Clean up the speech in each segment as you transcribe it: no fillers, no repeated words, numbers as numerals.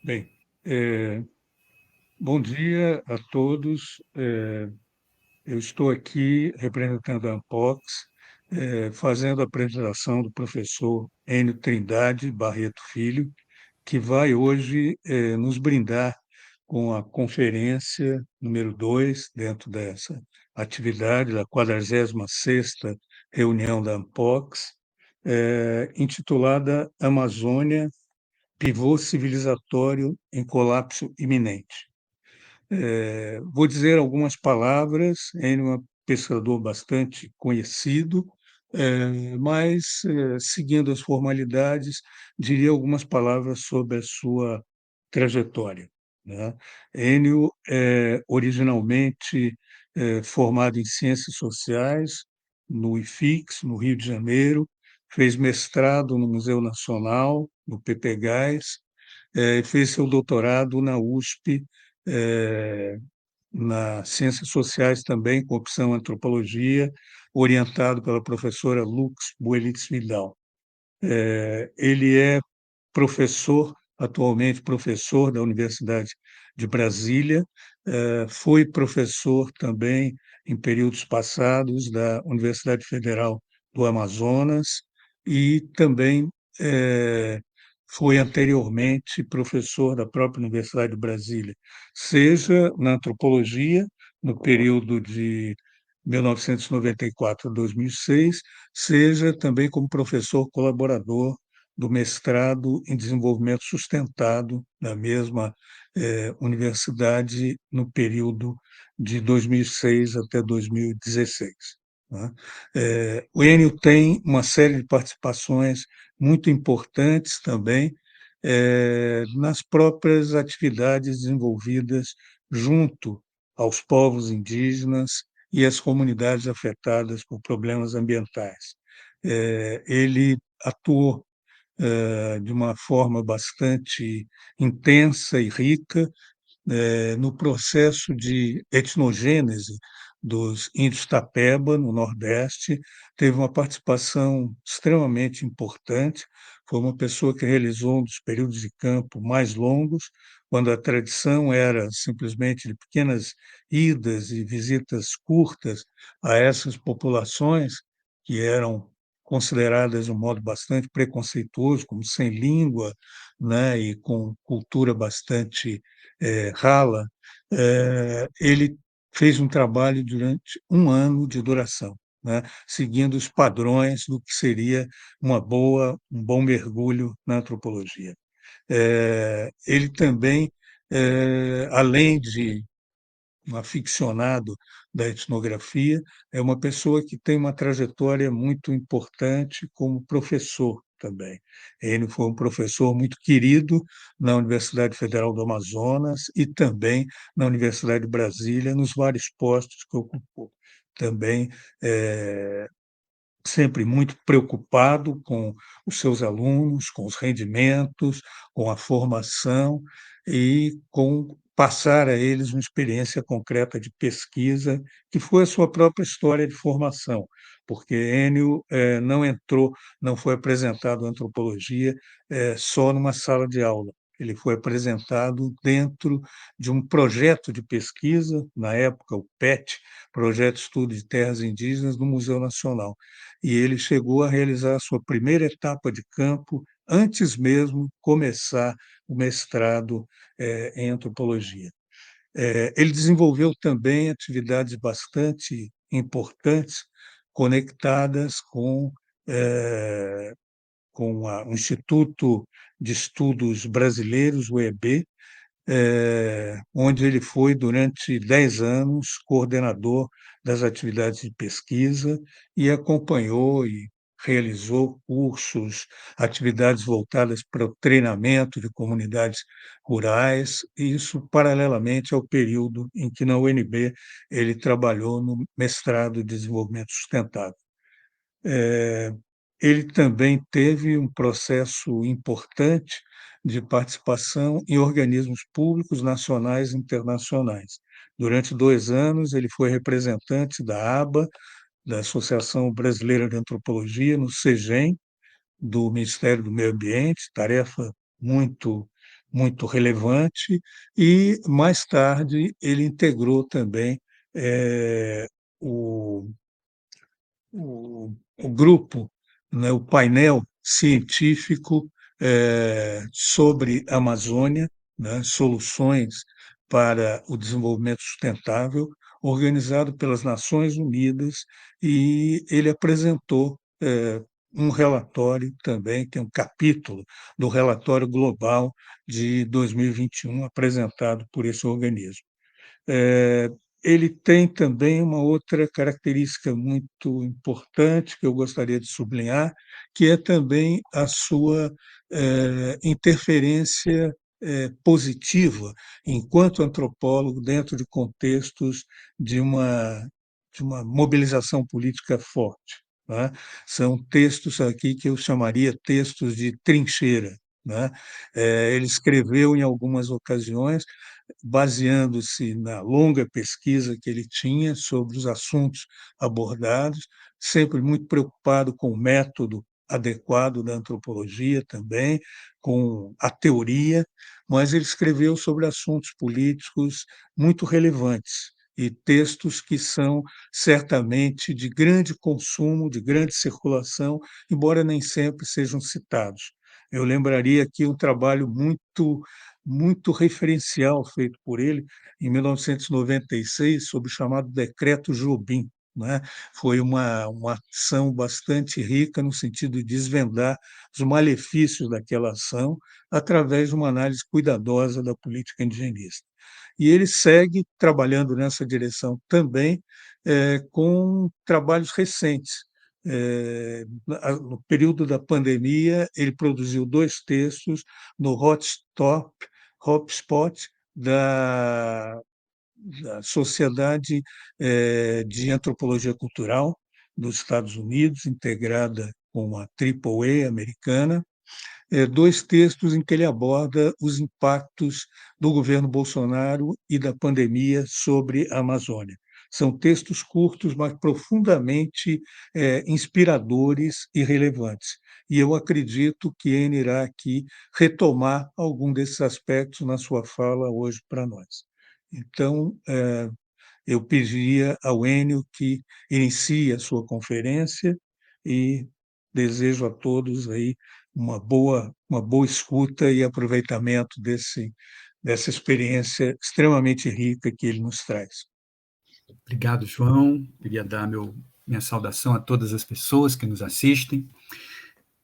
Bem, eh, bom dia a todos. Eu estou aqui representando a Ampox, fazendo a apresentação do professor Enio Trindade Barreto Filho, que vai hoje, nos brindar com a conferência número 2 dentro dessa atividade, da 46ª reunião da Ampox, intitulada Amazônia, pivô civilizatório em colapso iminente. Vou dizer algumas palavras, ele é um pesquisador bastante conhecido, mas, seguindo as formalidades, diria algumas palavras sobre a sua trajetória, né. Enio é originalmente, formado em Ciências Sociais no IFIX, no Rio de Janeiro, fez mestrado no Museu Nacional, no PPGás, fez seu doutorado na USP, eh, nas Ciências Sociais também, com opção Antropologia, orientado pela professora Lux Boelitz Vidal. Ele é professor, atualmente professor da Universidade de Brasília, foi professor também, em períodos passados, da Universidade Federal do Amazonas e também foi anteriormente professor da própria Universidade de Brasília, seja na antropologia, no período de 1994 a 2006, seja também como professor colaborador do mestrado em desenvolvimento sustentado na mesma universidade no período de 2006 até 2016. Né? O Enio tem uma série de participações muito importantes também nas próprias atividades desenvolvidas junto aos povos indígenas e às comunidades afetadas por problemas ambientais. Ele atuou de uma forma bastante intensa e rica no processo de etnogênese dos índios Tapeba, no Nordeste, teve uma participação extremamente importante. Foi uma pessoa que realizou um dos períodos de campo mais longos, quando a tradição era simplesmente de pequenas idas e visitas curtas a essas populações, que eram consideradas de um modo bastante preconceituoso, como sem língua, né, e com cultura bastante rala. Ele fez um trabalho durante um ano de duração, né, seguindo os padrões do que seria um bom mergulho na antropologia. Ele também, além de um aficionado da etnografia, é uma pessoa que tem uma trajetória muito importante como professor também. Ele foi um professor muito querido na Universidade Federal do Amazonas e também na Universidade de Brasília, nos vários postos que ocupou. Também sempre muito preocupado com os seus alunos, com os rendimentos, com a formação e com passar a eles uma experiência concreta de pesquisa, que foi a sua própria história de formação, porque Enio não foi apresentado à antropologia só numa sala de aula. Ele foi apresentado dentro de um projeto de pesquisa, na época o PET, Projeto de Estudo de Terras Indígenas, do Museu Nacional, e ele chegou a realizar a sua primeira etapa de campo antes mesmo começar o mestrado em antropologia. Ele desenvolveu também atividades bastante importantes conectadas com o Instituto de Estudos Brasileiros, o EB, onde ele foi, durante 10 anos, coordenador das atividades de pesquisa e acompanhou e realizou cursos, atividades voltadas para o treinamento de comunidades rurais, e isso paralelamente ao período em que na UNB ele trabalhou no mestrado de desenvolvimento sustentável. Eh, Ele também teve um processo importante de participação em organismos públicos nacionais e internacionais. Durante 2 anos, ele foi representante da ABA, da Associação Brasileira de Antropologia, no CEGEM, do Ministério do Meio Ambiente, tarefa muito muito relevante, e, mais tarde, ele integrou também o o grupo, né, o painel científico sobre a Amazônia, né, soluções para o desenvolvimento sustentável, organizado pelas Nações Unidas, e ele apresentou um relatório também, tem um capítulo do relatório global de 2021 apresentado por esse organismo. Eh, Ele tem também uma outra característica muito importante que eu gostaria de sublinhar, que é também a sua interferência positiva enquanto antropólogo dentro de contextos de uma de uma mobilização política forte, né. São textos aqui que eu chamaria textos de trincheira, né. Ele escreveu em algumas ocasiões baseando-se na longa pesquisa que ele tinha sobre os assuntos abordados, sempre muito preocupado com o método adequado da antropologia também, com a teoria, mas ele escreveu sobre assuntos políticos muito relevantes e textos que são certamente de grande consumo, de grande circulação, embora nem sempre sejam citados. Eu lembraria aqui um trabalho muito referencial feito por ele em 1996, sob o chamado Decreto Jobim, né. Foi uma ação bastante rica no sentido de desvendar os malefícios daquela ação, através de uma análise cuidadosa da política indigenista. E ele segue trabalhando nessa direção também, com trabalhos recentes. No período da pandemia, ele produziu 2 textos no Hotspot da Sociedade, de Antropologia Cultural dos Estados Unidos, integrada com a AAA americana, 2 textos em que ele aborda os impactos do governo Bolsonaro e da pandemia sobre a Amazônia. São textos curtos, mas profundamente, inspiradores e relevantes. E eu acredito que ele irá aqui retomar algum desses aspectos na sua fala hoje para nós. Então, eu pediria ao Enio que inicie a sua conferência e desejo a todos aí uma boa escuta e aproveitamento dessa experiência extremamente rica que ele nos traz. Obrigado, João. Queria dar minha saudação a todas as pessoas que nos assistem.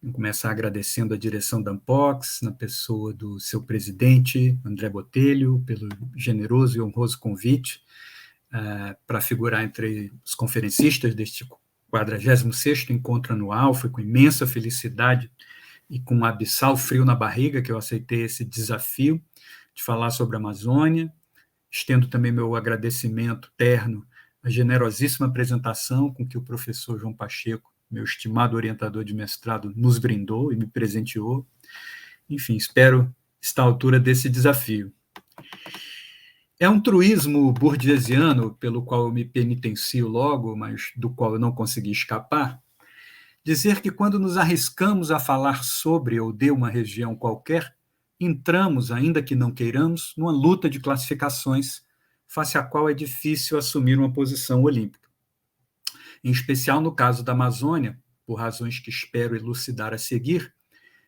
Vou começar agradecendo a direção da Ampox, na pessoa do seu presidente, André Botelho, pelo generoso e honroso convite para figurar entre os conferencistas deste 46º encontro anual. Foi com imensa felicidade e com um abissal frio na barriga que eu aceitei esse desafio de falar sobre a Amazônia. Estendo também meu agradecimento terno à generosíssima apresentação com que o professor João Pacheco, meu estimado orientador de mestrado, nos brindou e me presenteou. Enfim, espero estar à altura desse desafio. É um truísmo burguesiano pelo qual eu me penitencio logo, mas do qual eu não consegui escapar, dizer que quando nos arriscamos a falar sobre ou de uma região qualquer, entramos, ainda que não queiramos, numa luta de classificações, face à qual é difícil assumir uma posição olímpica. Em especial no caso da Amazônia, por razões que espero elucidar a seguir,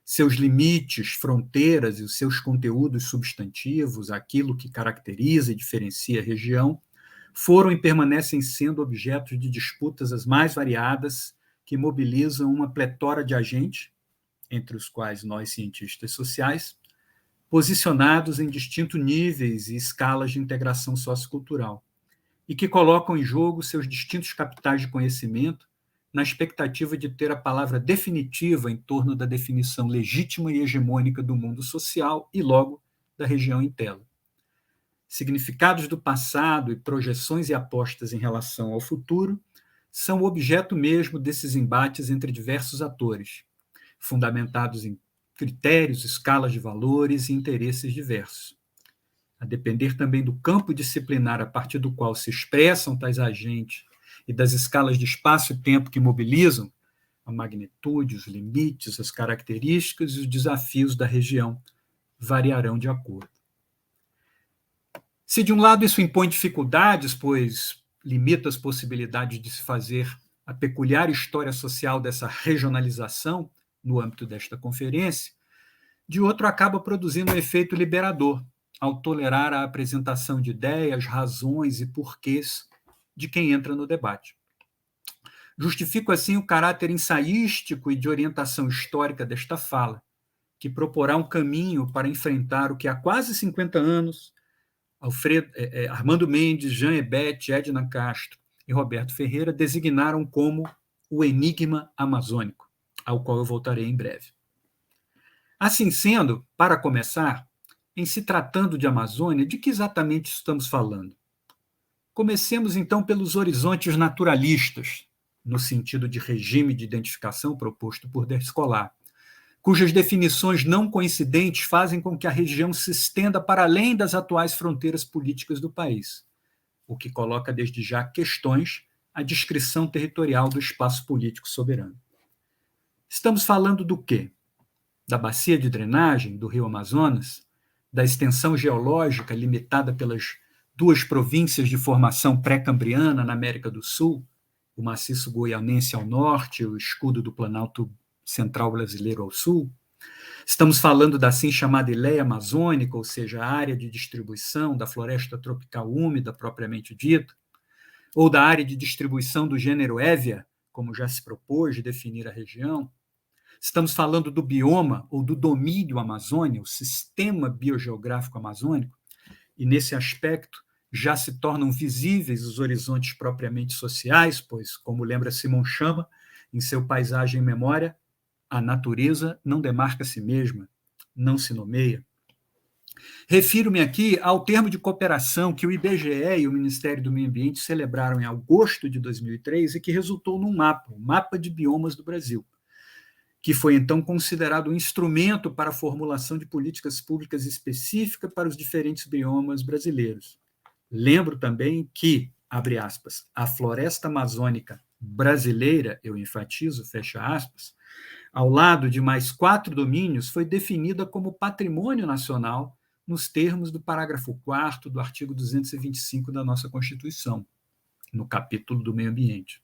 seus limites, fronteiras e os seus conteúdos substantivos, aquilo que caracteriza e diferencia a região, foram e permanecem sendo objetos de disputas as mais variadas, que mobilizam uma pletora de agentes, entre os quais nós, cientistas sociais, posicionados em distintos níveis e escalas de integração sociocultural, e que colocam em jogo seus distintos capitais de conhecimento na expectativa de ter a palavra definitiva em torno da definição legítima e hegemônica do mundo social e, logo, da região em tela. Significados do passado e projeções e apostas em relação ao futuro são o objeto mesmo desses embates entre diversos atores, fundamentados em critérios, escalas de valores e interesses diversos. A depender também do campo disciplinar a partir do qual se expressam tais agentes e das escalas de espaço e tempo que mobilizam a magnitude, os limites, as características e os desafios da região, variarão de acordo. Se de um lado isso impõe dificuldades, pois limita as possibilidades de se fazer a peculiar história social dessa regionalização no âmbito desta conferência, de outro acaba produzindo um efeito liberador, ao tolerar a apresentação de ideias, razões e porquês de quem entra no debate. Justifico, assim, o caráter ensaístico e de orientação histórica desta fala, que proporá um caminho para enfrentar o que há quase 50 anos Armando Mendes, Jean Ebet, Edna Castro e Roberto Ferreira designaram como o enigma amazônico, ao qual eu voltarei em breve. Assim sendo, para começar, em se tratando de Amazônia, de que exatamente estamos falando? Comecemos, então, pelos horizontes naturalistas, no sentido de regime de identificação proposto por Descolar, cujas definições não coincidentes fazem com que a região se estenda para além das atuais fronteiras políticas do país, o que coloca desde já questões à descrição territorial do espaço político soberano. Estamos falando do quê? Da bacia de drenagem do rio Amazonas, da extensão geológica limitada pelas duas províncias de formação pré-cambriana na América do Sul, o maciço goianense ao norte e o escudo do Planalto Central brasileiro ao sul. Estamos falando da assim chamada Ileia Amazônica, ou seja, a área de distribuição da floresta tropical úmida propriamente dita, ou da área de distribuição do gênero Hevea, como já se propôs de definir a região. Estamos falando do bioma ou do domínio Amazônia, o sistema biogeográfico amazônico, e nesse aspecto já se tornam visíveis os horizontes propriamente sociais, pois, como lembra Simon Chama, em seu Paisagem e Memória, a natureza não demarca a si mesma, não se nomeia. Refiro-me aqui ao termo de cooperação que o IBGE e o Ministério do Meio Ambiente celebraram em agosto de 2003 e que resultou num mapa, o Mapa de Biomas do Brasil, que foi então considerado um instrumento para a formulação de políticas públicas específicas para os diferentes biomas brasileiros. Lembro também que, abre aspas, a floresta amazônica brasileira, eu enfatizo, fecha aspas, ao lado de mais 4 domínios, foi definida como patrimônio nacional nos termos do parágrafo 4º do artigo 225 da nossa Constituição, no capítulo do meio ambiente.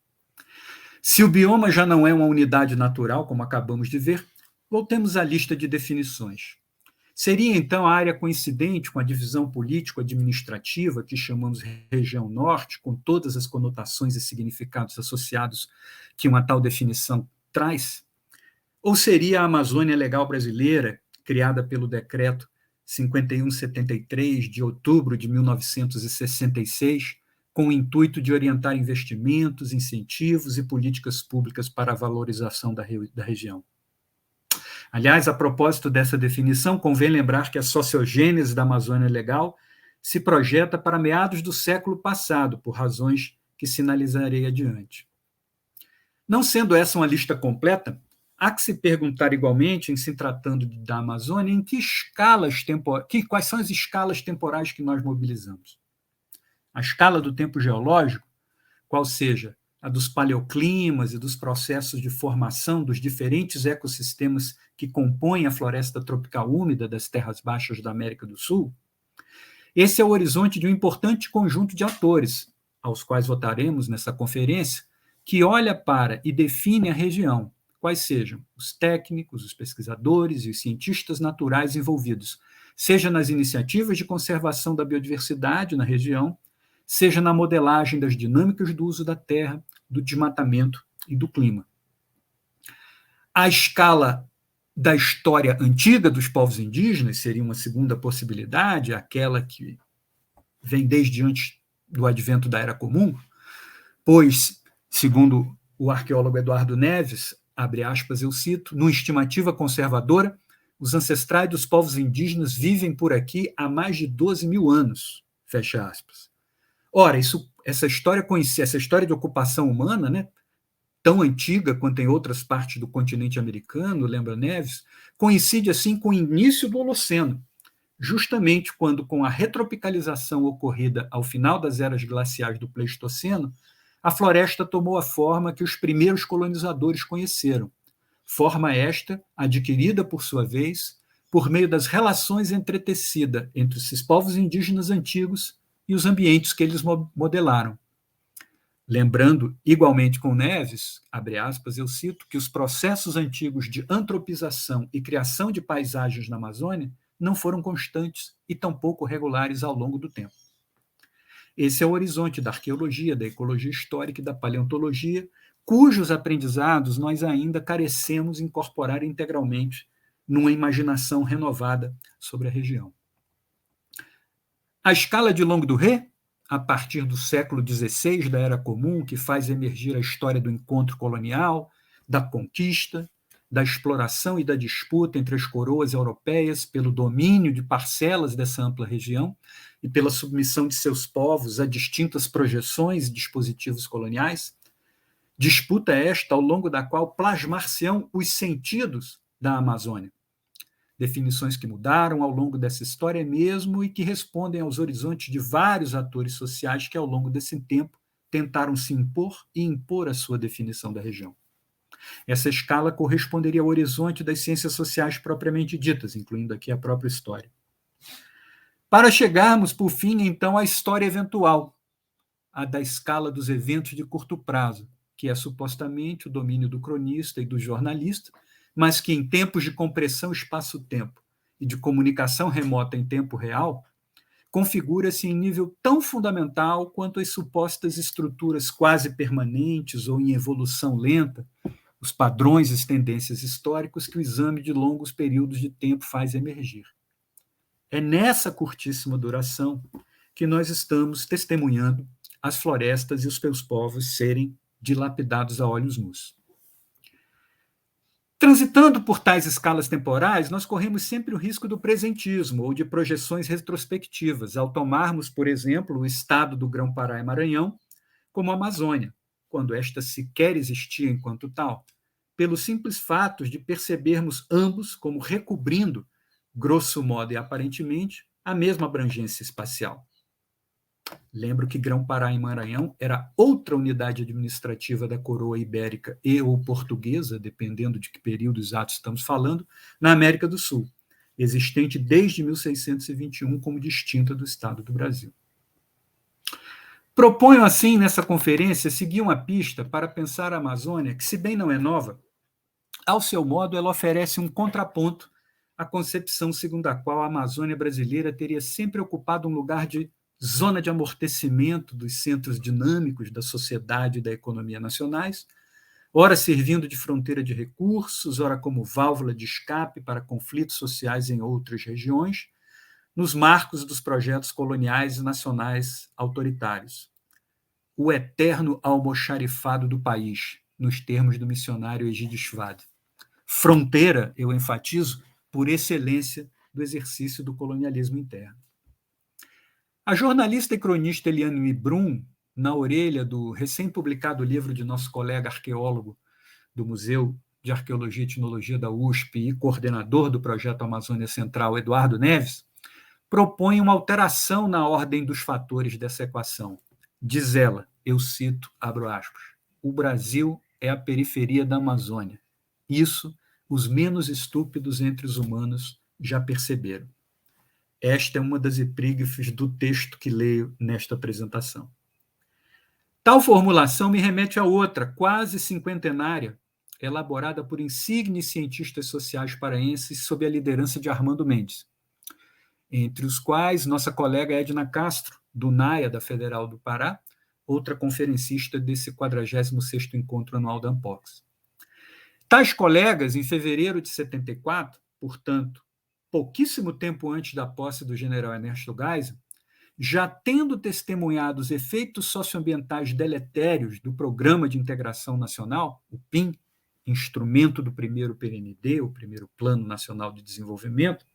Se o bioma já não é uma unidade natural, como acabamos de ver, voltemos à lista de definições. Seria, então, a área coincidente com a divisão político-administrativa que chamamos região norte, com todas as conotações e significados associados que uma tal definição traz? Ou seria a Amazônia Legal Brasileira, criada pelo Decreto 5173, de outubro de 1966, com o intuito de orientar investimentos, incentivos e políticas públicas para a valorização da região? Aliás, a propósito dessa definição, convém lembrar que a sociogênese da Amazônia Legal se projeta para meados do século passado, por razões que sinalizarei adiante. Não sendo essa uma lista completa, há que se perguntar igualmente, em se tratando da Amazônia, em que escalas quais são as escalas temporais que nós mobilizamos. A escala do tempo geológico, qual seja a dos paleoclimas e dos processos de formação dos diferentes ecossistemas que compõem a floresta tropical úmida das terras baixas da América do Sul. Esse é o horizonte de um importante conjunto de atores, aos quais votaremos nessa conferência, que olha para e define a região, quais sejam os técnicos, os pesquisadores e os cientistas naturais envolvidos, seja nas iniciativas de conservação da biodiversidade na região, seja na modelagem das dinâmicas do uso da terra, do desmatamento e do clima. A escala da história antiga dos povos indígenas seria uma segunda possibilidade, aquela que vem desde antes do advento da Era Comum, pois, segundo o arqueólogo Eduardo Neves, abre aspas, eu cito, numa estimativa conservadora, os ancestrais dos povos indígenas vivem por aqui há mais de 12 mil anos, fecha aspas. Ora, essa história de ocupação humana, né, tão antiga quanto em outras partes do continente americano, lembra Neves, coincide assim com o início do Holoceno, justamente quando, com a retropicalização ocorrida ao final das eras glaciais do Pleistoceno, a floresta tomou a forma que os primeiros colonizadores conheceram, forma esta adquirida, por sua vez, por meio das relações entretecidas entre esses povos indígenas antigos e os ambientes que eles modelaram. Lembrando, igualmente com Neves, abre aspas, eu cito, que os processos antigos de antropização e criação de paisagens na Amazônia não foram constantes e tampouco regulares ao longo do tempo. Esse é o horizonte da arqueologia, da ecologia histórica e da paleontologia, cujos aprendizados nós ainda carecemos incorporar integralmente numa imaginação renovada sobre a região. A escala de Longo do Ré, a partir do século XVI da Era Comum, que faz emergir a história do encontro colonial, da conquista, da exploração e da disputa entre as coroas europeias pelo domínio de parcelas dessa ampla região e pela submissão de seus povos a distintas projeções e dispositivos coloniais, disputa esta ao longo da qual plasmar-se-ão os sentidos da Amazônia. Definições que mudaram ao longo dessa história mesmo e que respondem aos horizontes de vários atores sociais que, ao longo desse tempo, tentaram se impor e impor a sua definição da região. Essa escala corresponderia ao horizonte das ciências sociais propriamente ditas, incluindo aqui a própria história. Para chegarmos, por fim, então, à história eventual, a da escala dos eventos de curto prazo, que é supostamente o domínio do cronista e do jornalista, mas que em tempos de compressão espaço-tempo e de comunicação remota em tempo real, configura-se em nível tão fundamental quanto as supostas estruturas quase permanentes ou em evolução lenta, os padrões e as tendências históricos que o exame de longos períodos de tempo faz emergir. É nessa curtíssima duração que nós estamos testemunhando as florestas e os seus povos serem dilapidados a olhos nus. Transitando por tais escalas temporais, nós corremos sempre o risco do presentismo ou de projeções retrospectivas, ao tomarmos, por exemplo, o estado do Grão-Pará e Maranhão como a Amazônia, quando esta sequer existia enquanto tal, pelos simples fatos de percebermos ambos como recobrindo, grosso modo e aparentemente, a mesma abrangência espacial. Lembro que Grão-Pará e Maranhão era outra unidade administrativa da coroa ibérica e ou portuguesa, dependendo de que período exato estamos falando, na América do Sul, existente desde 1621 como distinta do Estado do Brasil. Proponho, assim, nessa conferência, seguir uma pista para pensar a Amazônia, que, se bem não é nova, ao seu modo, ela oferece um contraponto à concepção segundo a qual a Amazônia brasileira teria sempre ocupado um lugar de zona de amortecimento dos centros dinâmicos da sociedade e da economia nacionais, ora servindo de fronteira de recursos, ora como válvula de escape para conflitos sociais em outras regiões, nos marcos dos projetos coloniais e nacionais autoritários. O eterno almoxarifado do país, nos termos do missionário Egídio Schwad. Fronteira, eu enfatizo, por excelência do exercício do colonialismo interno. A jornalista e cronista Eliane Brum, na orelha do recém-publicado livro de nosso colega arqueólogo do Museu de Arqueologia e Etnologia da USP e coordenador do projeto Amazônia Central, Eduardo Neves, propõe uma alteração na ordem dos fatores dessa equação. Diz ela, eu cito, abro aspas, o Brasil é a periferia da Amazônia. Isso os menos estúpidos entre os humanos já perceberam. Esta é uma das epígrafes do texto que leio nesta apresentação. Tal formulação me remete a outra, quase cinquentenária, elaborada por insignes cientistas sociais paraenses sob a liderança de Armando Mendes, entre os quais nossa colega Edna Castro, do NAIA, da Federal do Pará, outra conferencista desse 46º Encontro Anual da Ampox. Tais colegas, em fevereiro de 74, portanto, pouquíssimo tempo antes da posse do general Ernesto Geisel, já tendo testemunhado os efeitos socioambientais deletérios do Programa de Integração Nacional, o PIN, instrumento do primeiro PND, o primeiro Plano Nacional de Desenvolvimento,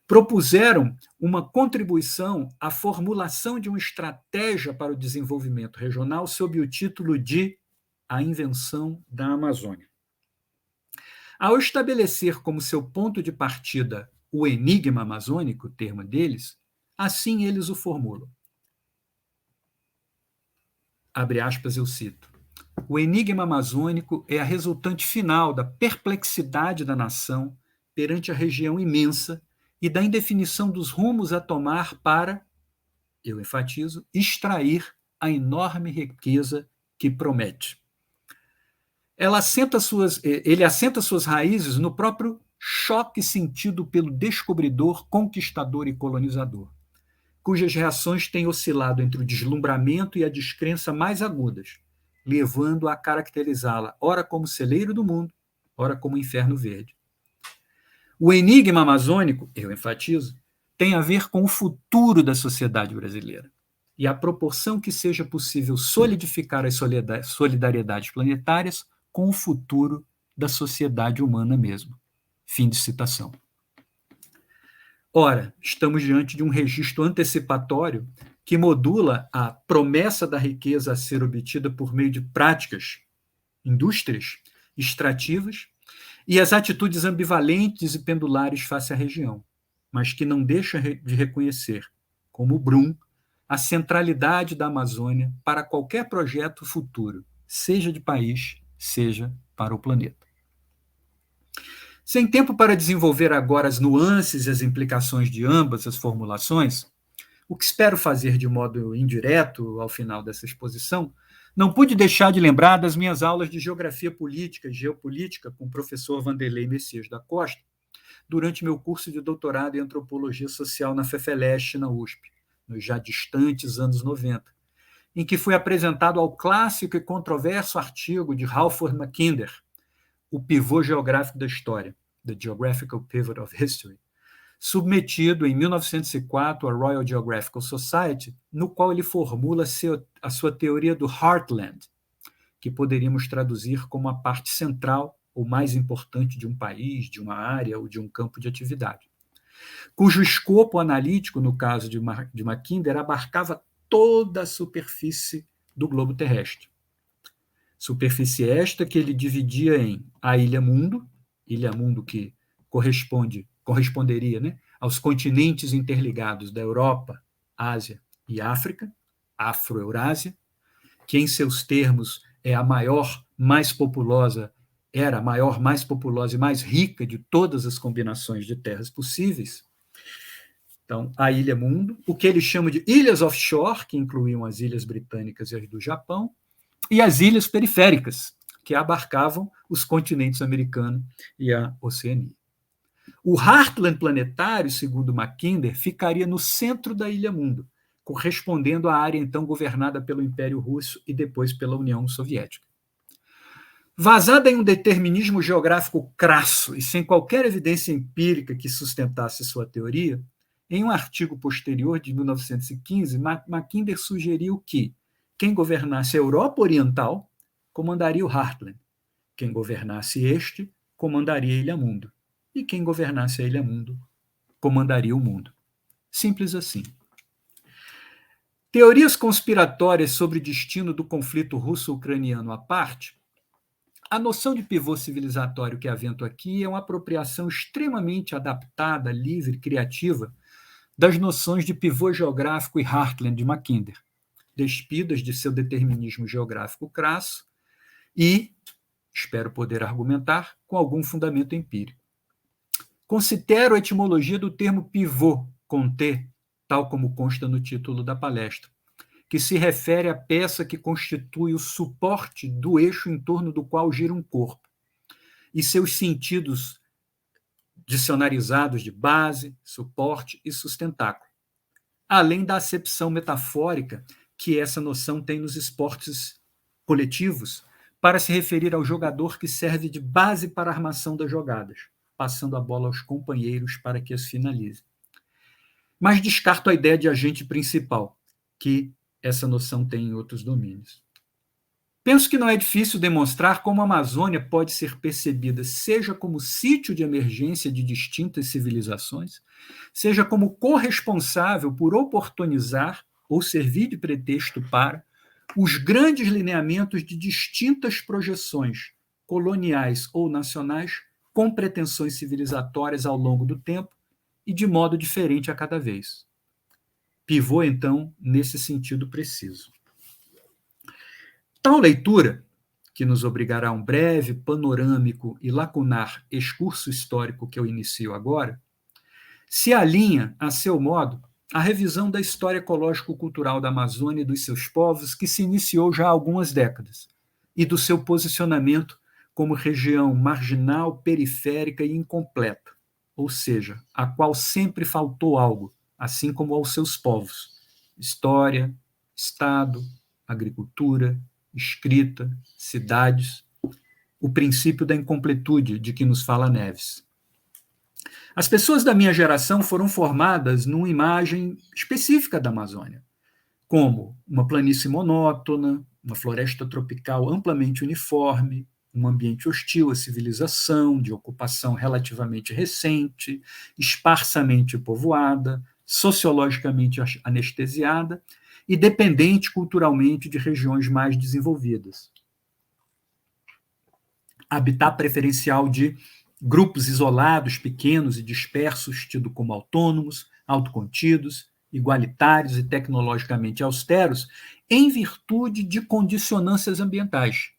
propuseram uma contribuição à formulação de uma estratégia para o desenvolvimento regional sob o título de A Invenção da Amazônia. Ao estabelecer como seu ponto de partida o enigma amazônico, termo deles, assim eles o formulam. Abre aspas, eu cito. O enigma amazônico é a resultante final da perplexidade da nação perante a região imensa e da indefinição dos rumos a tomar para, eu enfatizo, extrair a enorme riqueza que promete. Ele assenta suas raízes no próprio choque sentido pelo descobridor, conquistador e colonizador, cujas reações têm oscilado entre o deslumbramento e a descrença mais agudas, levando a caracterizá-la ora como celeiro do mundo, ora como inferno verde. O enigma amazônico, eu enfatizo, tem a ver com o futuro da sociedade brasileira e a proporção que seja possível solidificar as solidariedades planetárias com o futuro da sociedade humana mesmo. Fim de citação. Ora, estamos diante de um registro antecipatório que modula a promessa da riqueza a ser obtida por meio de práticas, indústrias extrativas e as atitudes ambivalentes e pendulares face à região, mas que não deixa de reconhecer, como o Brum, a centralidade da Amazônia para qualquer projeto futuro, seja de país, seja para o planeta. Sem tempo para desenvolver agora as nuances e as implicações de ambas as formulações, o que espero fazer de modo indireto ao final dessa exposição, não pude deixar de lembrar das minhas aulas de Geografia Política e Geopolítica com o professor Vanderlei Messias da Costa, durante meu curso de doutorado em Antropologia Social na FEFELESTE, na USP, nos já distantes anos 90, em que fui apresentado ao clássico e controverso artigo de Halford Mackinder, O Pivô Geográfico da História, The Geographical Pivot of History, submetido em 1904 à Royal Geographical Society, no qual ele formula a sua teoria do Heartland, que poderíamos traduzir como a parte central ou mais importante de um país, de uma área ou de um campo de atividade, cujo escopo analítico, no caso de Mackinder, abarcava toda a superfície do globo terrestre. Superfície esta que ele dividia em a Ilha Mundo que corresponderia, né, aos continentes interligados da Europa, Ásia e África, Afro-Eurásia, que em seus termos é a maior, mais populosa e mais rica de todas as combinações de terras possíveis. Então, a Ilha Mundo, o que eles chamam de ilhas offshore, que incluíam as ilhas britânicas e as do Japão, e as ilhas periféricas, que abarcavam os continentes americano e a Oceania. O Heartland planetário, segundo Mackinder, ficaria no centro da Ilha Mundo, correspondendo à área então governada pelo Império Russo e depois pela União Soviética. Vazada em um determinismo geográfico crasso e sem qualquer evidência empírica que sustentasse sua teoria, em um artigo posterior de 1915, Mackinder sugeriu que quem governasse a Europa Oriental comandaria o Heartland, quem governasse este comandaria a Ilha Mundo, e quem governasse a Ilha Mundo comandaria o mundo. Simples assim. Teorias conspiratórias sobre o destino do conflito russo-ucraniano à parte, a noção de pivô civilizatório que avento aqui é uma apropriação extremamente adaptada, livre, criativa das noções de pivô geográfico e Heartland de Mackinder, despidas de seu determinismo geográfico crasso e, espero poder argumentar, com algum fundamento empírico. Considero a etimologia do termo pivô, com T, tal como consta no título da palestra, que se refere à peça que constitui o suporte do eixo em torno do qual gira um corpo, e seus sentidos dicionarizados de base, suporte e sustentáculo, além da acepção metafórica que essa noção tem nos esportes coletivos para se referir ao jogador que serve de base para a armação das jogadas, passando a bola aos companheiros para que as finalize. Mas descarto a ideia de agente principal, que essa noção tem em outros domínios. Penso que não é difícil demonstrar como a Amazônia pode ser percebida seja como sítio de emergência de distintas civilizações, seja como corresponsável por oportunizar ou servir de pretexto para os grandes lineamentos de distintas projeções coloniais ou nacionais com pretensões civilizatórias ao longo do tempo e de modo diferente a cada vez. Pivô, então, nesse sentido preciso. Tal leitura que nos obrigará a um breve, panorâmico e lacunar excurso histórico que eu inicio agora, se alinha, a seu modo, à revisão da história ecológico-cultural da Amazônia e dos seus povos, que se iniciou já há algumas décadas, e do seu posicionamento como região marginal, periférica e incompleta, ou seja, a qual sempre faltou algo, assim como aos seus povos: história, Estado, agricultura, escrita, cidades, o princípio da incompletude de que nos fala Neves. As pessoas da minha geração foram formadas numa imagem específica da Amazônia, como uma planície monótona, uma floresta tropical amplamente uniforme, um ambiente hostil à civilização, de ocupação relativamente recente, esparsamente povoada, sociologicamente anestesiada e dependente culturalmente de regiões mais desenvolvidas. Habitat preferencial de grupos isolados, pequenos e dispersos, tido como autônomos, autocontidos, igualitários e tecnologicamente austeros, em virtude de condicionâncias ambientais,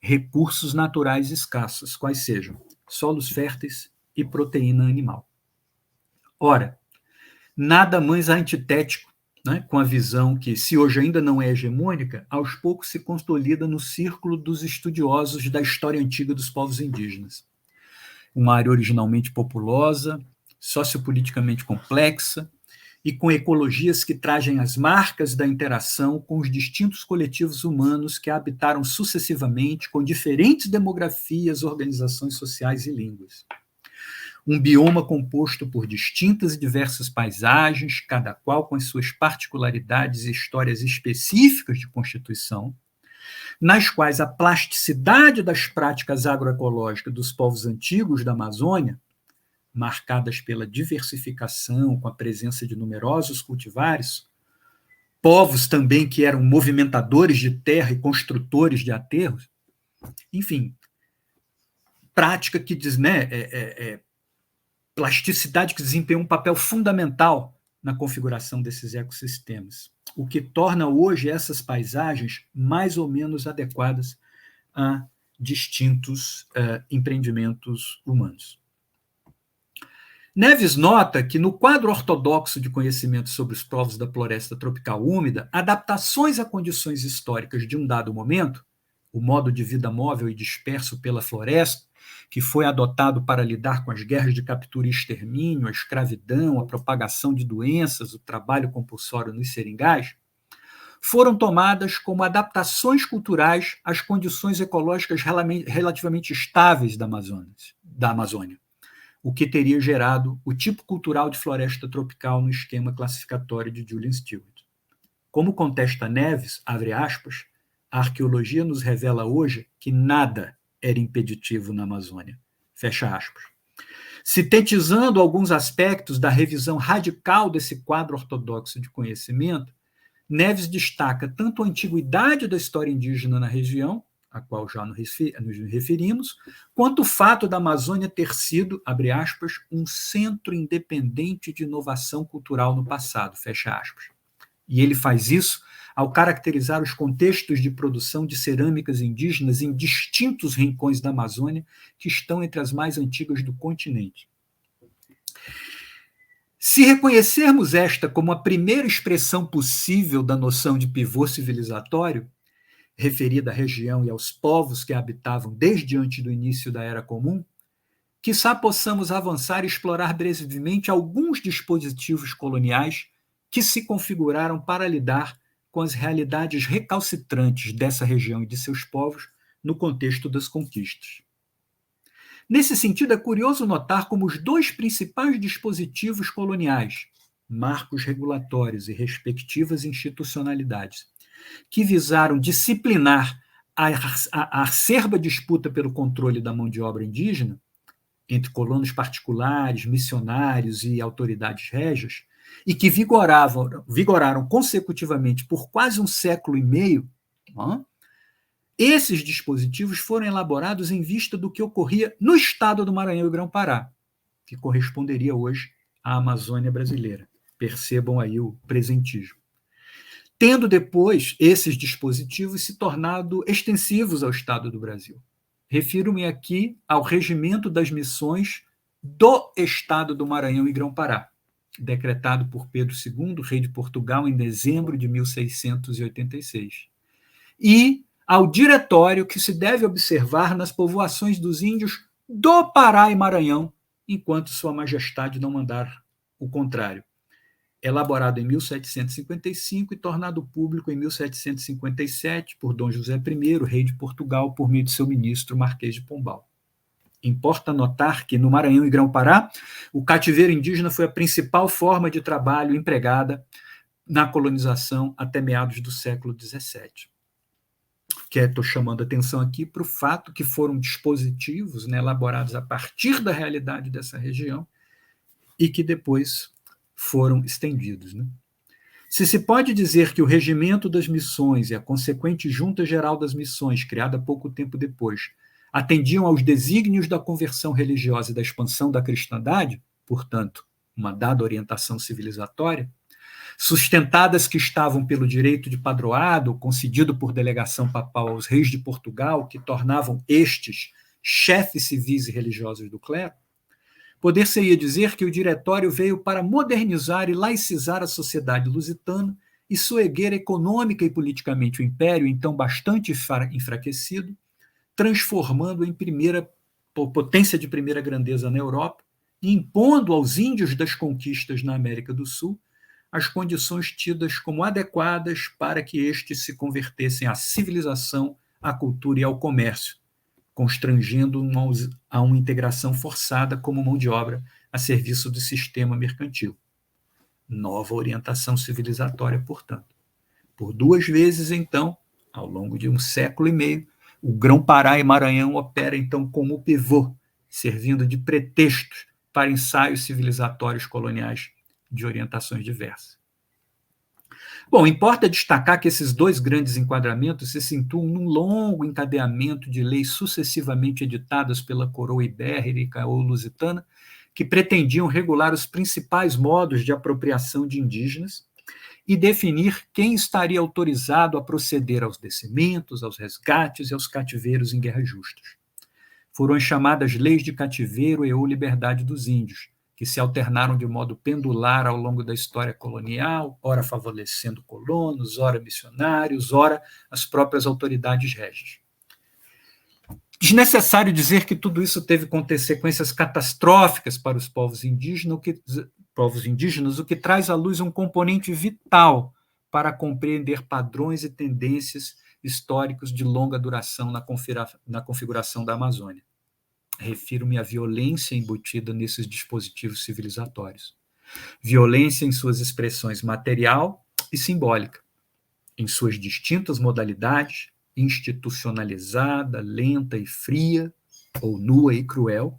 recursos naturais escassos, quais sejam solos férteis e proteína animal. Ora, nada mais antitético, né, com a visão que, se hoje ainda não é hegemônica, aos poucos se consolida no círculo dos estudiosos da história antiga dos povos indígenas. Uma área originalmente populosa, sociopoliticamente complexa e com ecologias que trazem as marcas da interação com os distintos coletivos humanos que a habitaram sucessivamente, com diferentes demografias, organizações sociais e línguas. Um bioma composto por distintas e diversas paisagens, cada qual com as suas particularidades e histórias específicas de constituição, nas quais a plasticidade das práticas agroecológicas dos povos antigos da Amazônia, marcadas pela diversificação, com a presença de numerosos cultivares, povos também que eram movimentadores de terra e construtores de aterros, enfim, prática que diz, né, plasticidade que desempenha um papel fundamental na configuração desses ecossistemas, o que torna hoje essas paisagens mais ou menos adequadas a distintos empreendimentos humanos. Neves nota que, no quadro ortodoxo de conhecimento sobre os povos da floresta tropical úmida, adaptações a condições históricas de um dado momento, o modo de vida móvel e disperso pela floresta, que foi adotado para lidar com as guerras de captura e extermínio, a escravidão, a propagação de doenças, o trabalho compulsório nos seringais, foram tomadas como adaptações culturais às condições ecológicas relativamente estáveis da Amazônia, o que teria gerado o tipo cultural de floresta tropical no esquema classificatório de Julian Stewart. Como contesta Neves, abre aspas, a arqueologia nos revela hoje que nada era impeditivo na Amazônia, fecha aspas. Sintetizando alguns aspectos da revisão radical desse quadro ortodoxo de conhecimento, Neves destaca tanto a antiguidade da história indígena na região, a qual já nos referimos, quanto o fato da Amazônia ter sido, abre aspas, um centro independente de inovação cultural no passado, fecha aspas. E ele faz isso ao caracterizar os contextos de produção de cerâmicas indígenas em distintos rincões da Amazônia, que estão entre as mais antigas do continente. Se reconhecermos esta como a primeira expressão possível da noção de pivô civilizatório, referida à região e aos povos que a habitavam desde antes do início da Era Comum, quizá possamos avançar e explorar brevemente alguns dispositivos coloniais que se configuraram para lidar com as realidades recalcitrantes dessa região e de seus povos no contexto das conquistas. Nesse sentido, é curioso notar como os dois principais dispositivos coloniais, marcos regulatórios e respectivas institucionalidades, que visaram disciplinar a acerba disputa pelo controle da mão de obra indígena, entre colonos particulares, missionários e autoridades régias, e que vigoraram consecutivamente por quase um século e meio, esses dispositivos foram elaborados em vista do que ocorria no estado do Maranhão e Grão-Pará, que corresponderia hoje à Amazônia brasileira. Percebam aí o presentismo. tendo depois esses dispositivos se tornado extensivos ao Estado do Brasil. Refiro-me aqui ao Regimento das Missões do Estado do Maranhão e Grão-Pará, decretado por Pedro II, rei de Portugal, em dezembro de 1686. E ao diretório que se deve observar nas povoações dos índios do Pará e Maranhão, enquanto Sua Majestade não mandar o contrário. Elaborado em 1755 e tornado público em 1757 por Dom José I, rei de Portugal, por meio de seu ministro, Marquês de Pombal. Importa notar que no Maranhão e Grão-Pará, o cativeiro indígena foi a principal forma de trabalho empregada na colonização até meados do século XVII. Estou chamando atenção aqui para o fato que foram dispositivos, né, elaborados a partir da realidade dessa região e que depois foram estendidos. Né? Se pode dizer que o Regimento das Missões e a consequente Junta Geral das Missões, criada pouco tempo depois, atendiam aos desígnios da conversão religiosa e da expansão da cristandade, portanto, uma dada orientação civilizatória, sustentadas que estavam pelo direito de padroado, concedido por delegação papal aos reis de Portugal, que tornavam estes chefes civis e religiosos do clero, poder-se-ia dizer que o diretório veio para modernizar e laicizar a sociedade lusitana e soerguer econômica e politicamente o império, então bastante enfraquecido, transformando em potência de primeira grandeza na Europa e impondo aos índios das conquistas na América do Sul as condições tidas como adequadas para que estes se convertessem à civilização, à cultura e ao comércio, constrangendo a uma integração forçada como mão de obra a serviço do sistema mercantil. Nova orientação civilizatória, portanto. Por duas vezes, então, ao longo de um século e meio, o Grão-Pará e Maranhão opera, então, como pivô, servindo de pretextos para ensaios civilizatórios coloniais de orientações diversas. Bom, importa destacar que esses dois grandes enquadramentos se situam num longo encadeamento de leis sucessivamente editadas pela coroa ibérica ou lusitana, que pretendiam regular os principais modos de apropriação de indígenas e definir quem estaria autorizado a proceder aos descimentos, aos resgates e aos cativeiros em guerras justas. Foram as chamadas leis de cativeiro e ou liberdade dos índios, que se alternaram de modo pendular ao longo da história colonial, ora favorecendo colonos, ora missionários, ora as próprias autoridades régias. Desnecessário dizer que tudo isso teve consequências catastróficas para os povos indígenas, o que traz à luz um componente vital para compreender padrões e tendências históricos de longa duração na configuração da Amazônia. Refiro-me à violência embutida nesses dispositivos civilizatórios. Violência em suas expressões material e simbólica, em suas distintas modalidades, institucionalizada, lenta e fria, ou nua e cruel,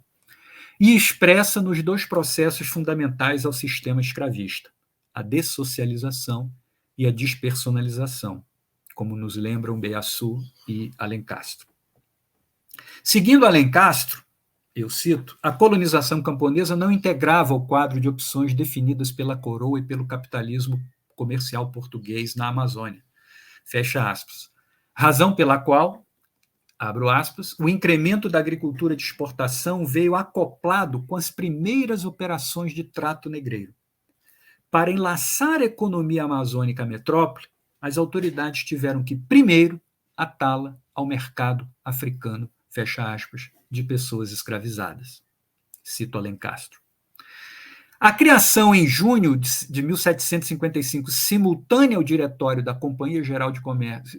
e expressa nos dois processos fundamentais ao sistema escravista, a dessocialização e a despersonalização, como nos lembram Beaçu e Alencastro. Seguindo Alencastro, eu cito, a colonização camponesa não integrava o quadro de opções definidas pela coroa e pelo capitalismo comercial português na Amazônia. Fecha aspas. Razão pela qual, abro aspas, o incremento da agricultura de exportação veio acoplado com as primeiras operações de trato negreiro. Para enlaçar a economia amazônica à metrópole, as autoridades tiveram que, primeiro, atá-la ao mercado africano, fecha aspas, de pessoas escravizadas. Cito Alencastro. A criação em junho de 1755, simultânea ao diretório da Companhia Geral de Comércio,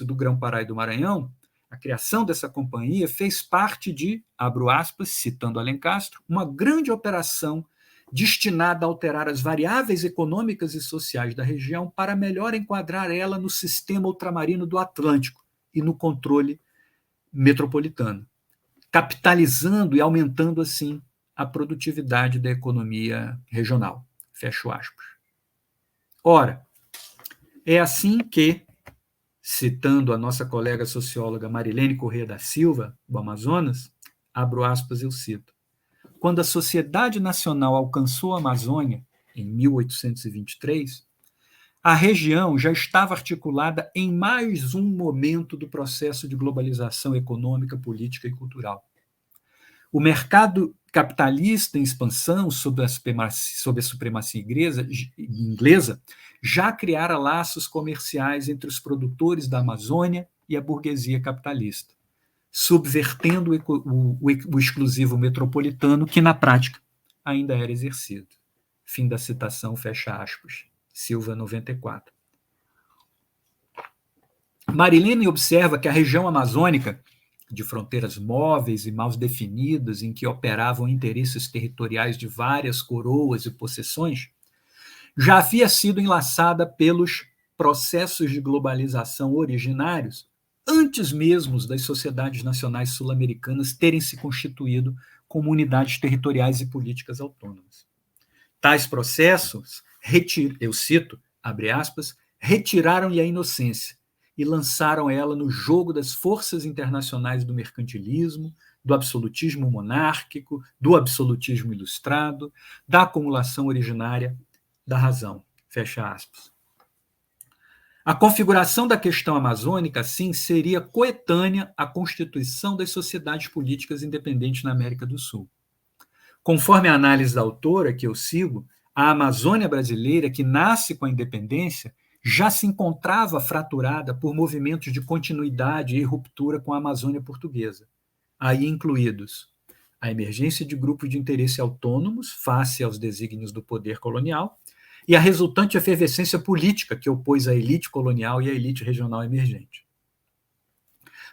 do Grão-Pará e do Maranhão, a criação dessa companhia fez parte de, abro aspas, citando Alencastro, uma grande operação destinada a alterar as variáveis econômicas e sociais da região para melhor enquadrar ela no sistema ultramarino do Atlântico e no controle metropolitano, capitalizando e aumentando, assim, a produtividade da economia regional. Fecho aspas. Ora, é assim que, citando a nossa colega socióloga Marilene Corrêa da Silva, do Amazonas, abro aspas, eu cito, quando a sociedade nacional alcançou a Amazônia, em 1823, a região já estava articulada em mais um momento do processo de globalização econômica, política e cultural. O mercado capitalista em expansão sob a supremacia inglesa já criara laços comerciais entre os produtores da Amazônia e a burguesia capitalista, subvertendo o exclusivo metropolitano que, na prática, ainda era exercido. Fim da citação, fecha aspas. Silva, 94. Marilene observa que a região amazônica, de fronteiras móveis e mal definidas, em que operavam interesses territoriais de várias coroas e possessões, já havia sido enlaçada pelos processos de globalização originários antes mesmo das sociedades nacionais sul-americanas terem se constituído como unidades territoriais e políticas autônomas. Tais processos, eu cito, abre aspas, retiraram-lhe a inocência e lançaram ela no jogo das forças internacionais do mercantilismo, do absolutismo monárquico, do absolutismo ilustrado, da acumulação originária da razão. Fecha aspas. A configuração da questão amazônica, assim, seria coetânea à constituição das sociedades políticas independentes na América do Sul. Conforme a análise da autora, que eu sigo, a Amazônia brasileira, que nasce com a independência, já se encontrava fraturada por movimentos de continuidade e ruptura com a Amazônia portuguesa, aí incluídos a emergência de grupos de interesse autônomos face aos desígnios do poder colonial e a resultante efervescência política que opôs a elite colonial e a elite regional emergente.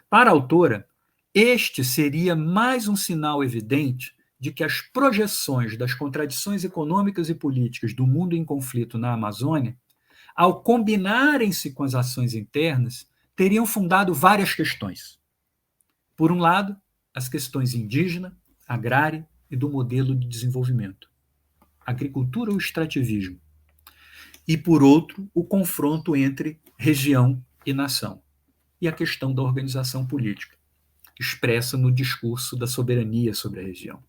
Para a autora, este seria mais um sinal evidente de que as projeções das contradições econômicas e políticas do mundo em conflito na Amazônia, ao combinarem-se com as ações internas, teriam fundado várias questões. Por um lado, as questões indígena, agrária e do modelo de desenvolvimento, agricultura ou extrativismo. E, por outro, o confronto entre região e nação, e a questão da organização política, expressa no discurso da soberania sobre a região.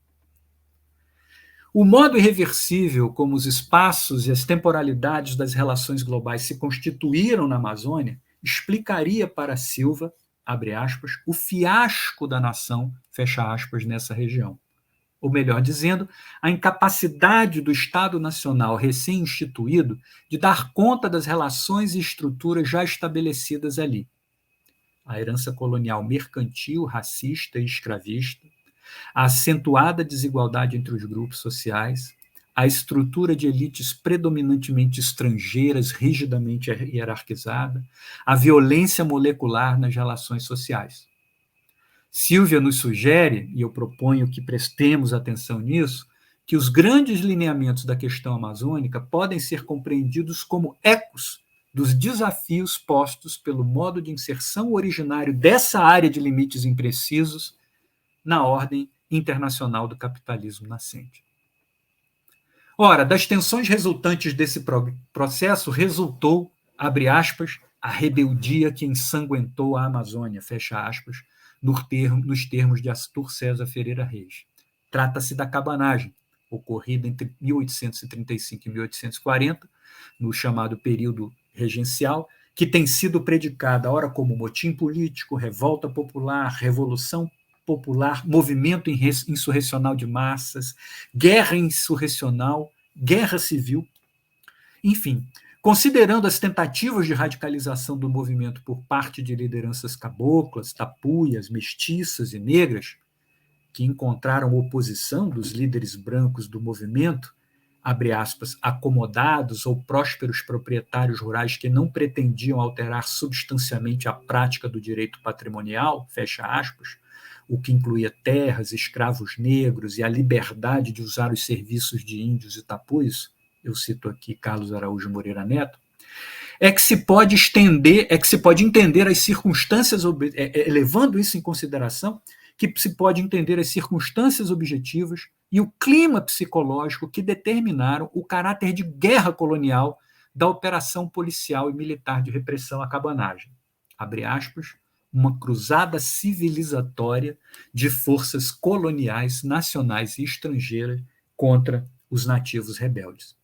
O modo irreversível como os espaços e as temporalidades das relações globais se constituíram na Amazônia explicaria para Silva, abre aspas, o fiasco da nação, fecha aspas, nessa região. Ou melhor dizendo, a incapacidade do Estado Nacional recém-instituído de dar conta das relações e estruturas já estabelecidas ali. A herança colonial mercantil, racista e escravista, a acentuada desigualdade entre os grupos sociais, a estrutura de elites predominantemente estrangeiras, rigidamente hierarquizada, a violência molecular nas relações sociais. Silvia nos sugere, e eu proponho que prestemos atenção nisso, que os grandes lineamentos da questão amazônica podem ser compreendidos como ecos dos desafios postos pelo modo de inserção originário dessa área de limites imprecisos na ordem internacional do capitalismo nascente. Ora, das tensões resultantes desse processo resultou, abre aspas, a rebeldia que ensanguentou a Amazônia, fecha aspas, nos termos de Astur César Ferreira Reis. Trata-se da cabanagem, ocorrida entre 1835 e 1840, no chamado período regencial, que tem sido predicada ora como motim político, revolta popular, revolução popular, movimento insurrecional de massas, guerra insurrecional, guerra civil. Enfim, considerando as tentativas de radicalização do movimento por parte de lideranças caboclas, tapuias, mestiças e negras, que encontraram oposição dos líderes brancos do movimento, abre aspas, acomodados ou prósperos proprietários rurais que não pretendiam alterar substancialmente a prática do direito patrimonial, fecha aspas, o que incluía terras, escravos negros e a liberdade de usar os serviços de índios e tapuios, eu cito aqui Carlos Araújo Moreira Neto, é que se pode entender as circunstâncias, levando isso em consideração, que se pode entender as circunstâncias objetivas e o clima psicológico que determinaram o caráter de guerra colonial da operação policial e militar de repressão à cabanagem. Abre aspas, uma cruzada civilizatória de forças coloniais, nacionais e estrangeiras contra os nativos rebeldes.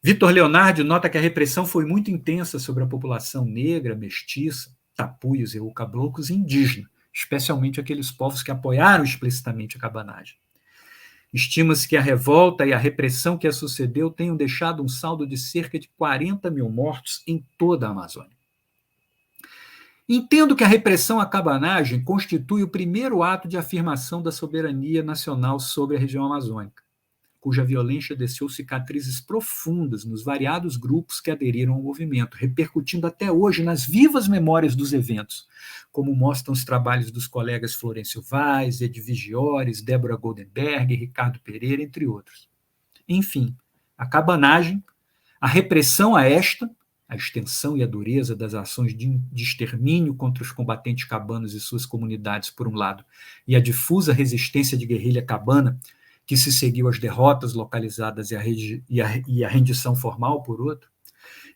Vitor Leonardo nota que a repressão foi muito intensa sobre a população negra, mestiça, tapuios e caboclos e indígena, especialmente aqueles povos que apoiaram explicitamente a cabanagem. Estima-se que a revolta e a repressão que a sucedeu tenham deixado um saldo de cerca de 40 mil mortos em toda a Amazônia. Entendo que a repressão à cabanagem constitui o primeiro ato de afirmação da soberania nacional sobre a região amazônica, cuja violência deixou cicatrizes profundas nos variados grupos que aderiram ao movimento, repercutindo até hoje nas vivas memórias dos eventos, como mostram os trabalhos dos colegas Florencio Vaz, Ed Vigiores, Débora Goldenberg, Ricardo Pereira, entre outros. Enfim, a cabanagem, a repressão a esta, a extensão e a dureza das ações de extermínio contra os combatentes cabanos e suas comunidades, por um lado, e a difusa resistência de guerrilha cabana, que se seguiu às derrotas localizadas e a rendição formal, por outro,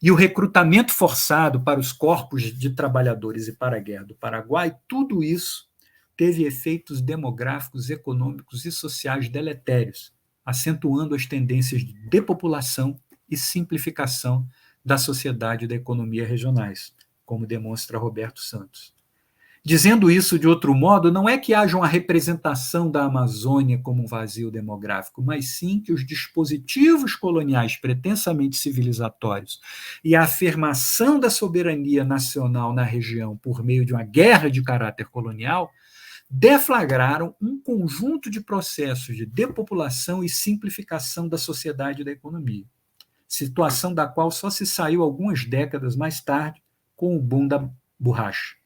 e o recrutamento forçado para os corpos de trabalhadores e para a guerra do Paraguai, tudo isso teve efeitos demográficos, econômicos e sociais deletérios, acentuando as tendências de depopulação e simplificação da sociedade e da economia regionais, como demonstra Roberto Santos. Dizendo isso de outro modo, não é que haja uma representação da Amazônia como um vazio demográfico, mas sim que os dispositivos coloniais pretensamente civilizatórios e a afirmação da soberania nacional na região por meio de uma guerra de caráter colonial deflagraram um conjunto de processos de depopulação e simplificação da sociedade e da economia, situação da qual só se saiu algumas décadas mais tarde com o boom da borracha,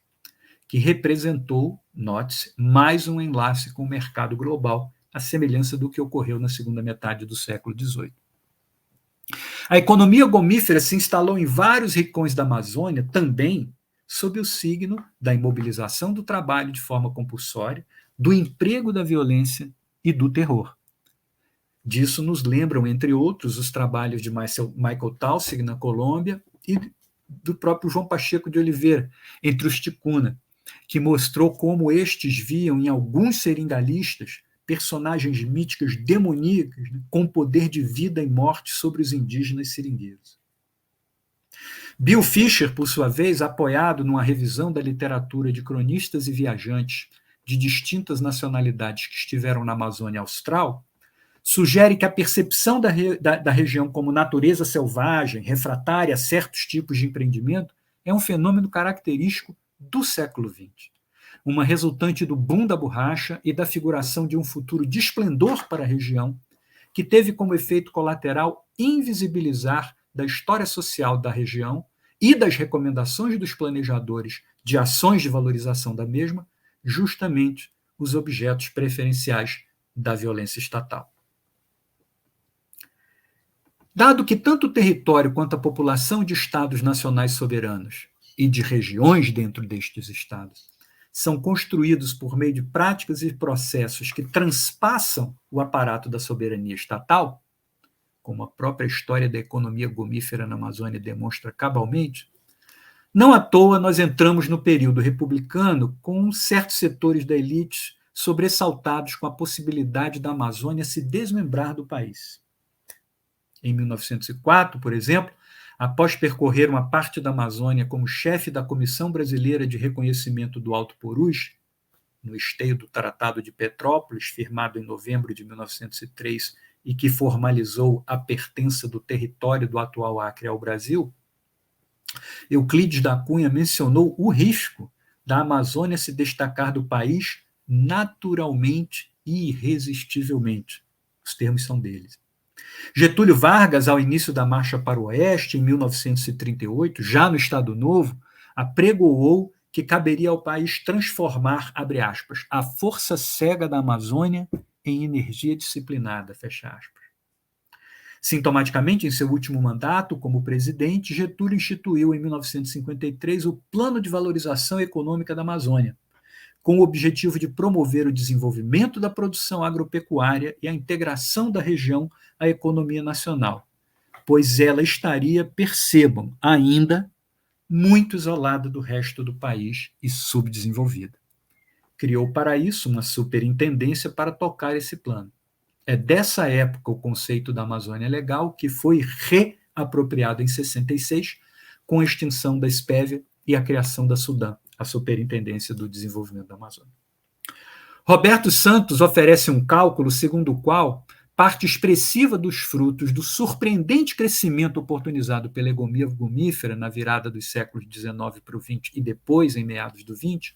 que representou, note-se, mais um enlace com o mercado global, à semelhança do que ocorreu na segunda metade do século XVIII. A economia gomífera se instalou em vários rincões da Amazônia, também sob o signo da imobilização do trabalho de forma compulsória, do emprego da violência e do terror. Disso nos lembram, entre outros, os trabalhos de Michael Taussig, na Colômbia, e do próprio João Pacheco de Oliveira, entre os Ticuna, que mostrou como estes viam em alguns seringalistas personagens míticas demoníacas, né, com poder de vida e morte sobre os indígenas seringueiros. Bill Fisher, por sua vez, apoiado numa revisão da literatura de cronistas e viajantes de distintas nacionalidades que estiveram na Amazônia Austral, sugere que a percepção da região como natureza selvagem, refratária a certos tipos de empreendimento, é um fenômeno característico do século XX, uma resultante do boom da borracha e da figuração de um futuro de esplendor para a região, que teve como efeito colateral invisibilizar da história social da região e das recomendações dos planejadores de ações de valorização da mesma, justamente os objetos preferenciais da violência estatal. Dado que tanto o território quanto a população de estados nacionais soberanos e de regiões dentro destes estados são construídos por meio de práticas e processos que transpassam o aparato da soberania estatal, como a própria história da economia gomífera na Amazônia demonstra cabalmente, não à toa nós entramos no período republicano com certos setores da elite sobressaltados com a possibilidade da Amazônia se desmembrar do país. Em 1904, por exemplo, após percorrer uma parte da Amazônia como chefe da Comissão Brasileira de Reconhecimento do Alto Purus, no esteio do Tratado de Petrópolis, firmado em novembro de 1903 e que formalizou a pertença do território do atual Acre ao Brasil, Euclides da Cunha mencionou o risco da Amazônia se destacar do país naturalmente e irresistivelmente. Os termos são deles. Getúlio Vargas, ao início da Marcha para o Oeste, em 1938, já no Estado Novo, apregoou que caberia ao país transformar, abre aspas, a força cega da Amazônia em energia disciplinada, fecha aspas. Sintomaticamente, em seu último mandato como presidente, Getúlio instituiu em 1953 o Plano de Valorização Econômica da Amazônia, com o objetivo de promover o desenvolvimento da produção agropecuária e a integração da região à economia nacional, pois ela estaria, percebam, ainda muito isolada do resto do país e subdesenvolvida. Criou para isso uma superintendência para tocar esse plano. É dessa época o conceito da Amazônia Legal, que foi apropriado em 66, com a extinção da SPEVIA e a criação da SUDAM, a Superintendência do Desenvolvimento da Amazônia. Roberto Santos oferece um cálculo segundo o qual parte expressiva dos frutos do surpreendente crescimento oportunizado pela economia gomífera na virada dos séculos XIX para o XX e depois, em meados do XX,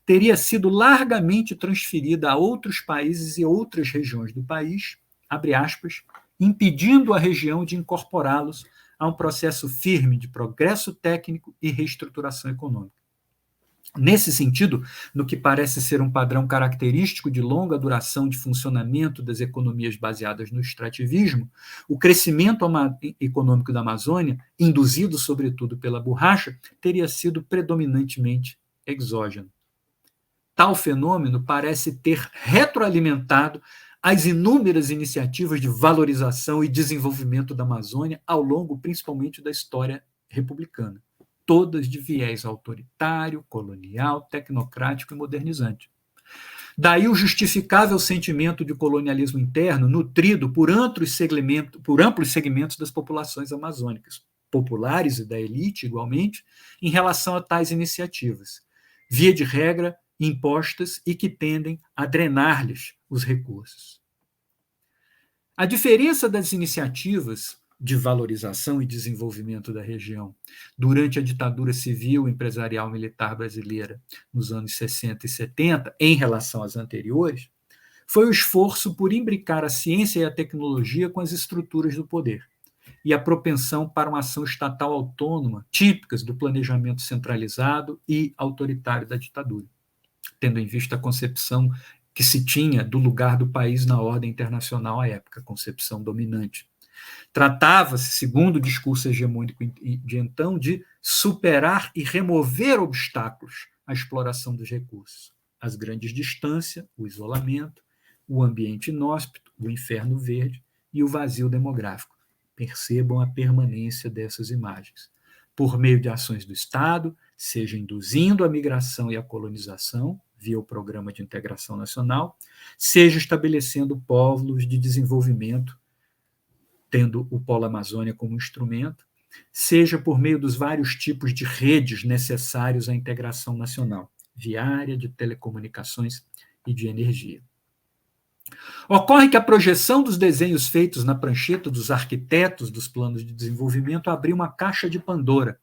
teria sido largamente transferida a outros países e outras regiões do país, abre aspas, impedindo a região de incorporá-los a um processo firme de progresso técnico e reestruturação econômica. Nesse sentido, no que parece ser um padrão característico de longa duração de funcionamento das economias baseadas no extrativismo, o crescimento econômico da Amazônia, induzido sobretudo pela borracha, teria sido predominantemente exógeno. Tal fenômeno parece ter retroalimentado as inúmeras iniciativas de valorização e desenvolvimento da Amazônia ao longo, principalmente, da história republicana, todas de viés autoritário, colonial, tecnocrático e modernizante. Daí o justificável sentimento de colonialismo interno nutrido por amplos segmentos das populações amazônicas, populares e da elite, igualmente, em relação a tais iniciativas, via de regra, impostas e que tendem a drenar-lhes os recursos. A diferença das iniciativas de valorização e desenvolvimento da região durante a ditadura civil, empresarial, militar brasileira nos anos 60 e 70, em relação às anteriores, foi o esforço por imbricar a ciência e a tecnologia com as estruturas do poder e a propensão para uma ação estatal autônoma, típicas do planejamento centralizado e autoritário da ditadura, tendo em vista a concepção que se tinha do lugar do país na ordem internacional à época, concepção dominante. Tratava-se, segundo o discurso hegemônico de então, de superar e remover obstáculos à exploração dos recursos, as grandes distâncias, o isolamento, o ambiente inóspito, o inferno verde e o vazio demográfico. Percebam a permanência dessas imagens. Por meio de ações do Estado, seja induzindo a migração e a colonização, via o Programa de Integração Nacional, seja estabelecendo polos de desenvolvimento, tendo o Polo Amazônia como instrumento, seja por meio dos vários tipos de redes necessários à integração nacional, viária, de telecomunicações e de energia. Ocorre que a projeção dos desenhos feitos na prancheta dos arquitetos dos planos de desenvolvimento abriu uma caixa de Pandora,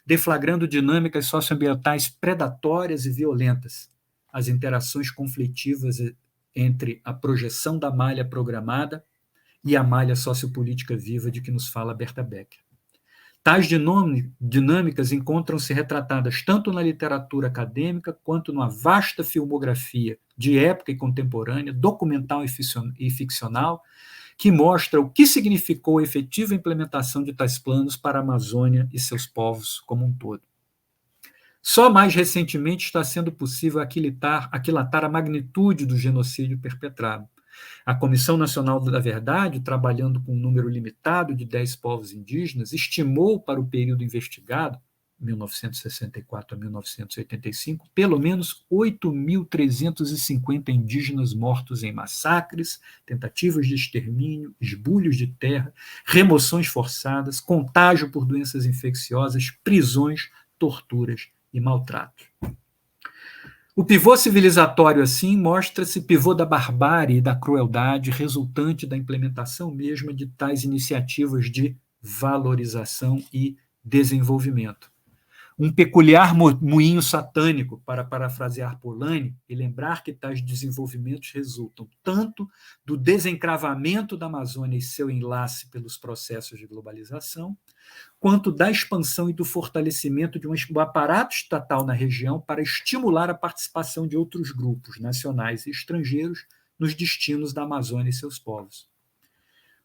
deflagrando dinâmicas socioambientais predatórias e violentas, as interações conflitivas entre a projeção da malha programada e a malha sociopolítica viva de que nos fala Berta Becker. Tais dinâmicas encontram-se retratadas tanto na literatura acadêmica quanto numa vasta filmografia de época e contemporânea, documental e ficcional, que mostra o que significou a efetiva implementação de tais planos para a Amazônia e seus povos como um todo. Só mais recentemente está sendo possível aquilatar a magnitude do genocídio perpetrado. A Comissão Nacional da Verdade, trabalhando com um número limitado de 10 povos indígenas, estimou para o período investigado, 1964 a 1985, pelo menos 8.350 indígenas mortos em massacres, tentativas de extermínio, esbulhos de terra, remoções forçadas, contágio por doenças infecciosas, prisões, torturas e maltratos. O pivô civilizatório, assim, mostra-se pivô da barbárie e da crueldade resultante da implementação mesma de tais iniciativas de valorização e desenvolvimento. Um peculiar moinho satânico, para parafrasear Polanyi, e lembrar que tais desenvolvimentos resultam tanto do desencravamento da Amazônia e seu enlace pelos processos de globalização, quanto da expansão e do fortalecimento de um aparato estatal na região para estimular a participação de outros grupos, nacionais e estrangeiros, nos destinos da Amazônia e seus povos.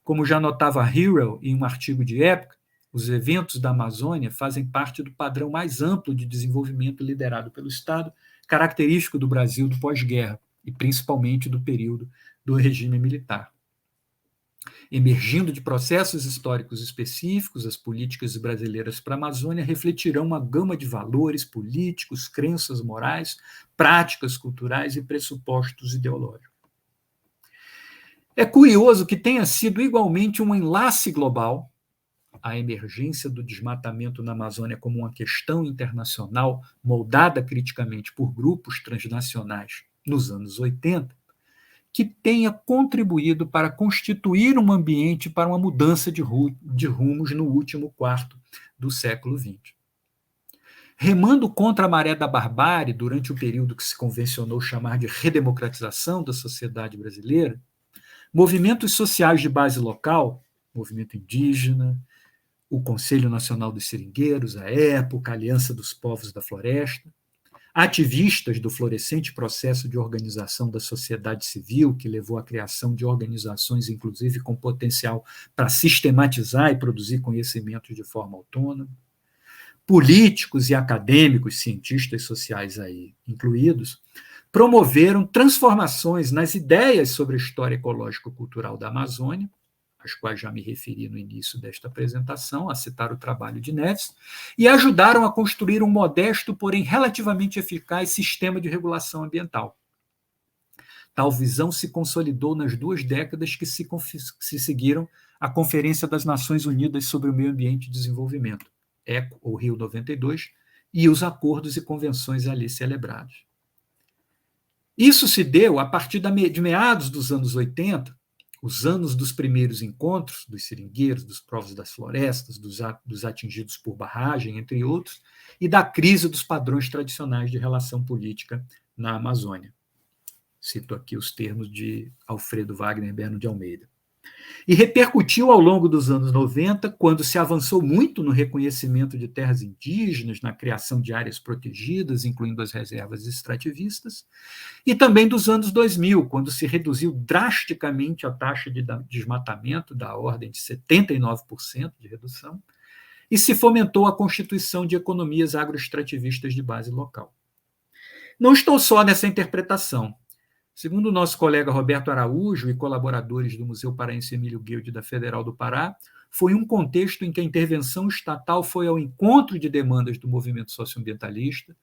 Como já notava Harrell em um artigo de época, os eventos da Amazônia fazem parte do padrão mais amplo de desenvolvimento liderado pelo Estado, característico do Brasil do pós-guerra, e principalmente do período do regime militar. Emergindo de processos históricos específicos, as políticas brasileiras para a Amazônia refletirão uma gama de valores políticos, crenças morais, práticas culturais e pressupostos ideológicos. É curioso que tenha sido igualmente um enlace global a emergência do desmatamento na Amazônia como uma questão internacional moldada criticamente por grupos transnacionais nos anos 80, que tenha contribuído para constituir um ambiente para uma mudança de rumos no último quarto do século XX. Remando contra a maré da barbárie durante o período que se convencionou chamar de redemocratização da sociedade brasileira, movimentos sociais de base local, movimento indígena, o Conselho Nacional dos Seringueiros, à época, a Aliança dos Povos da Floresta, ativistas do florescente processo de organização da sociedade civil, que levou à criação de organizações, inclusive com potencial para sistematizar e produzir conhecimento de forma autônoma, políticos e acadêmicos, cientistas sociais aí incluídos, promoveram transformações nas ideias sobre a história ecológico-cultural da Amazônia, às quais já me referi no início desta apresentação, a citar o trabalho de Neves, e ajudaram a construir um modesto, porém relativamente eficaz, sistema de regulação ambiental. Tal visão se consolidou nas 2 décadas que se seguiram à Conferência das Nações Unidas sobre o Meio Ambiente e Desenvolvimento, ECO, ou Rio 92, e os acordos e convenções ali celebrados. Isso se deu a partir de meados dos anos 80, os anos dos primeiros encontros, dos seringueiros, dos povos das florestas, dos atingidos por barragem, entre outros, e da crise dos padrões tradicionais de relação política na Amazônia. Cito aqui os termos de Alfredo Wagner Berno de Almeida. E repercutiu ao longo dos anos 90, quando se avançou muito no reconhecimento de terras indígenas, na criação de áreas protegidas, incluindo as reservas extrativistas, e também dos anos 2000, quando se reduziu drasticamente a taxa de desmatamento, da ordem de 79% de redução, e se fomentou a constituição de economias agroextrativistas de base local. Não estou só nessa interpretação. Segundo o nosso colega Roberto Araújo e colaboradores do Museu Paraense Emílio Guilde da Federal do Pará, foi um contexto em que a intervenção estatal foi ao encontro de demandas do movimento socioambientalista,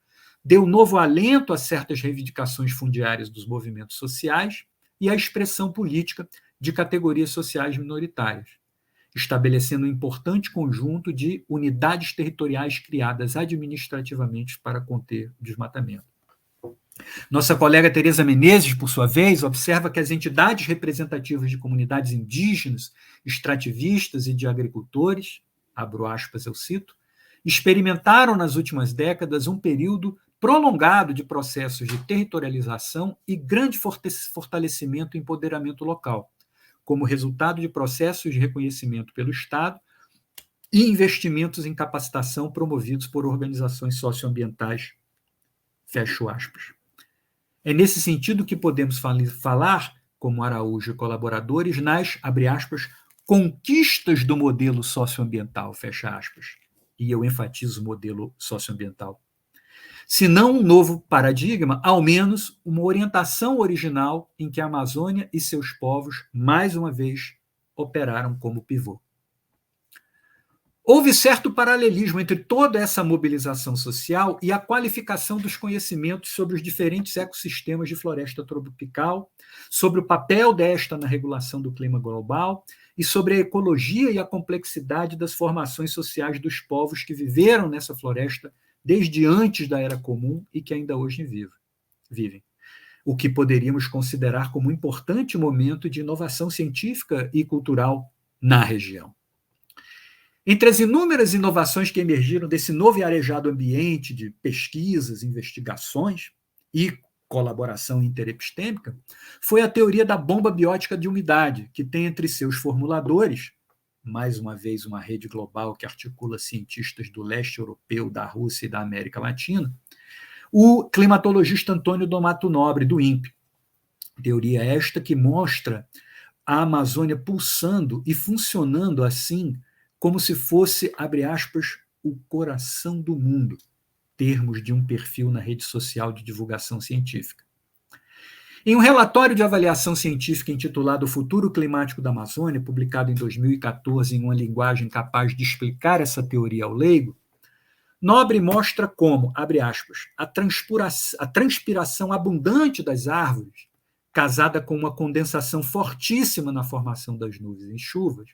deu novo alento a certas reivindicações fundiárias dos movimentos sociais e à expressão política de categorias sociais minoritárias, estabelecendo um importante conjunto de unidades territoriais criadas administrativamente para conter o desmatamento. Nossa colega Tereza Menezes, por sua vez, observa que as entidades representativas de comunidades indígenas, extrativistas e de agricultores, abro aspas, eu cito, experimentaram nas últimas décadas um período prolongado de processos de territorialização e grande fortalecimento e empoderamento local, como resultado de processos de reconhecimento pelo Estado e investimentos em capacitação promovidos por organizações socioambientais, fecho aspas. É nesse sentido que podemos falar, como Araújo e colaboradores, nas, abre aspas, conquistas do modelo socioambiental, fecha aspas. E eu enfatizo o modelo socioambiental. Se não um novo paradigma, ao menos uma orientação original em que a Amazônia e seus povos, mais uma vez, operaram como pivô. Houve certo paralelismo entre toda essa mobilização social e a qualificação dos conhecimentos sobre os diferentes ecossistemas de floresta tropical, sobre o papel desta na regulação do clima global e sobre a ecologia e a complexidade das formações sociais dos povos que viveram nessa floresta desde antes da Era Comum e que ainda hoje vivem. O que poderíamos considerar como um importante momento de inovação científica e cultural na região. Entre as inúmeras inovações que emergiram desse novo e arejado ambiente de pesquisas, investigações e colaboração interepistêmica, foi a teoria da bomba biótica de umidade, que tem entre seus formuladores, mais uma vez uma rede global que articula cientistas do leste europeu, da Rússia e da América Latina, o climatologista Antônio Domato Nobre, do INPE. Teoria esta que mostra a Amazônia pulsando e funcionando assim, como se fosse, abre aspas, o coração do mundo, termos de um perfil na rede social de divulgação científica. Em um relatório de avaliação científica intitulado O Futuro Climático da Amazônia, publicado em 2014 em uma linguagem capaz de explicar essa teoria ao leigo, Nobre mostra como, abre aspas, a transpiração abundante das árvores, casada com uma condensação fortíssima na formação das nuvens e chuvas,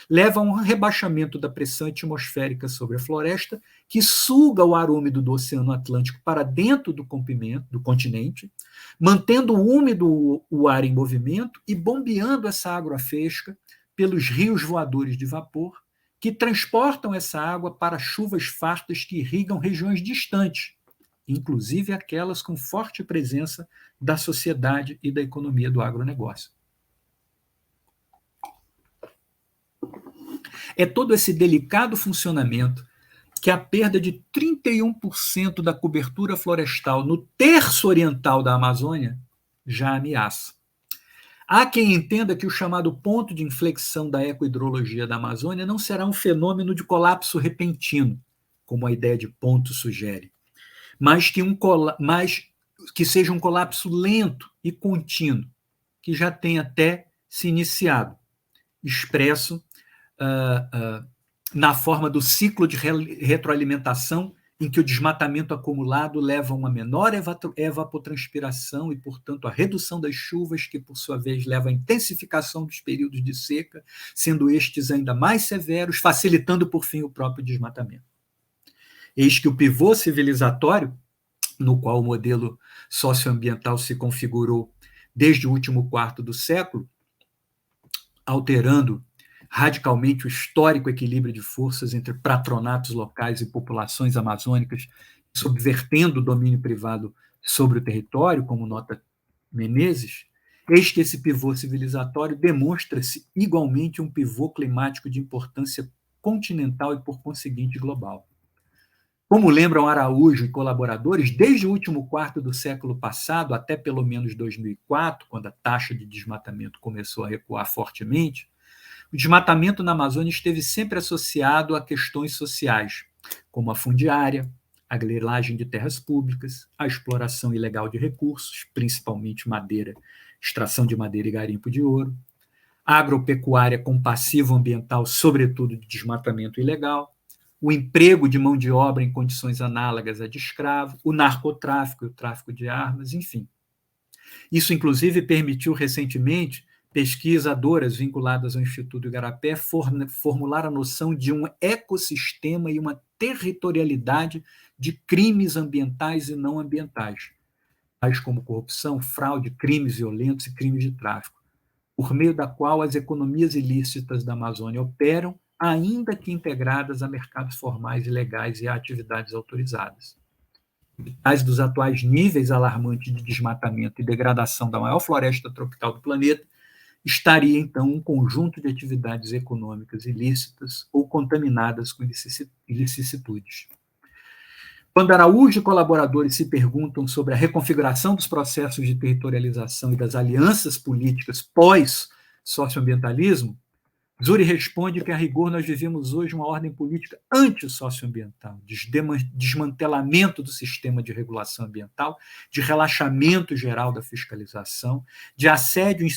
leva a um rebaixamento da pressão atmosférica sobre a floresta, que suga o ar úmido do Oceano Atlântico para dentro do continente, mantendo úmido o ar em movimento e bombeando essa água fresca pelos rios voadores de vapor, que transportam essa água para chuvas fartas que irrigam regiões distantes, inclusive aquelas com forte presença da sociedade e da economia do agronegócio. É todo esse delicado funcionamento que a perda de 31% da cobertura florestal no terço oriental da Amazônia já ameaça. Há quem entenda que o chamado ponto de inflexão da ecohidrologia da Amazônia não será um fenômeno de colapso repentino, como a ideia de ponto sugere, mas que seja um colapso lento e contínuo, que já tenha até se iniciado, expresso na forma do ciclo de retroalimentação, em que o desmatamento acumulado leva a uma menor evapotranspiração e, portanto, a redução das chuvas, que, por sua vez, leva à intensificação dos períodos de seca, sendo estes ainda mais severos, facilitando, por fim, o próprio desmatamento. Eis que o pivô civilizatório, no qual o modelo socioambiental se configurou desde o último quarto do século, alterando radicalmente o histórico equilíbrio de forças entre patronatos locais e populações amazônicas, subvertendo o domínio privado sobre o território, como nota Menezes, eis que esse pivô civilizatório demonstra-se igualmente um pivô climático de importância continental e, por conseguinte, global. Como lembram Araújo e colaboradores, desde o último quarto do século passado, até pelo menos 2004, quando a taxa de desmatamento começou a recuar fortemente, o desmatamento na Amazônia esteve sempre associado a questões sociais, como a fundiária, a grilagem de terras públicas, a exploração ilegal de recursos, principalmente madeira, extração de madeira e garimpo de ouro, a agropecuária com passivo ambiental, sobretudo de desmatamento ilegal, o emprego de mão de obra em condições análogas à de escravo, o narcotráfico e o tráfico de armas, enfim. Isso, inclusive, permitiu recentemente pesquisadoras vinculadas ao Instituto Igarapé formular a noção de um ecossistema e uma territorialidade de crimes ambientais e não ambientais, tais como corrupção, fraude, crimes violentos e crimes de tráfico, por meio da qual as economias ilícitas da Amazônia operam, ainda que integradas a mercados formais e legais e a atividades autorizadas. Tais dos atuais níveis alarmantes de desmatamento e degradação da maior floresta tropical do planeta, estaria, então, um conjunto de atividades econômicas ilícitas ou contaminadas com ilicitudes. Quando Araújo e colaboradores se perguntam sobre a reconfiguração dos processos de territorialização e das alianças políticas pós-socioambientalismo, Zuri responde que, a rigor, nós vivemos hoje uma ordem política anti-socioambiental, de desmantelamento do sistema de regulação ambiental, de relaxamento geral da fiscalização, de assédio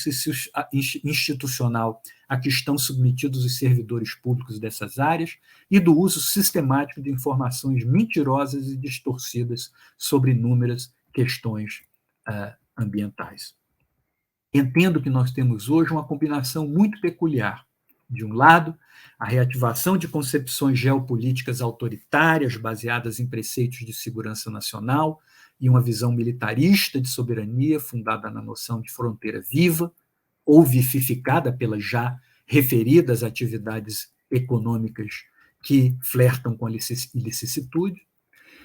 institucional a que estão submetidos os servidores públicos dessas áreas e do uso sistemático de informações mentirosas e distorcidas sobre inúmeras questões ambientais. Entendo que nós temos hoje uma combinação muito peculiar. De um lado, a reativação de concepções geopolíticas autoritárias baseadas em preceitos de segurança nacional e uma visão militarista de soberania fundada na noção de fronteira viva ou vivificada pelas já referidas atividades econômicas que flertam com a ilicitude,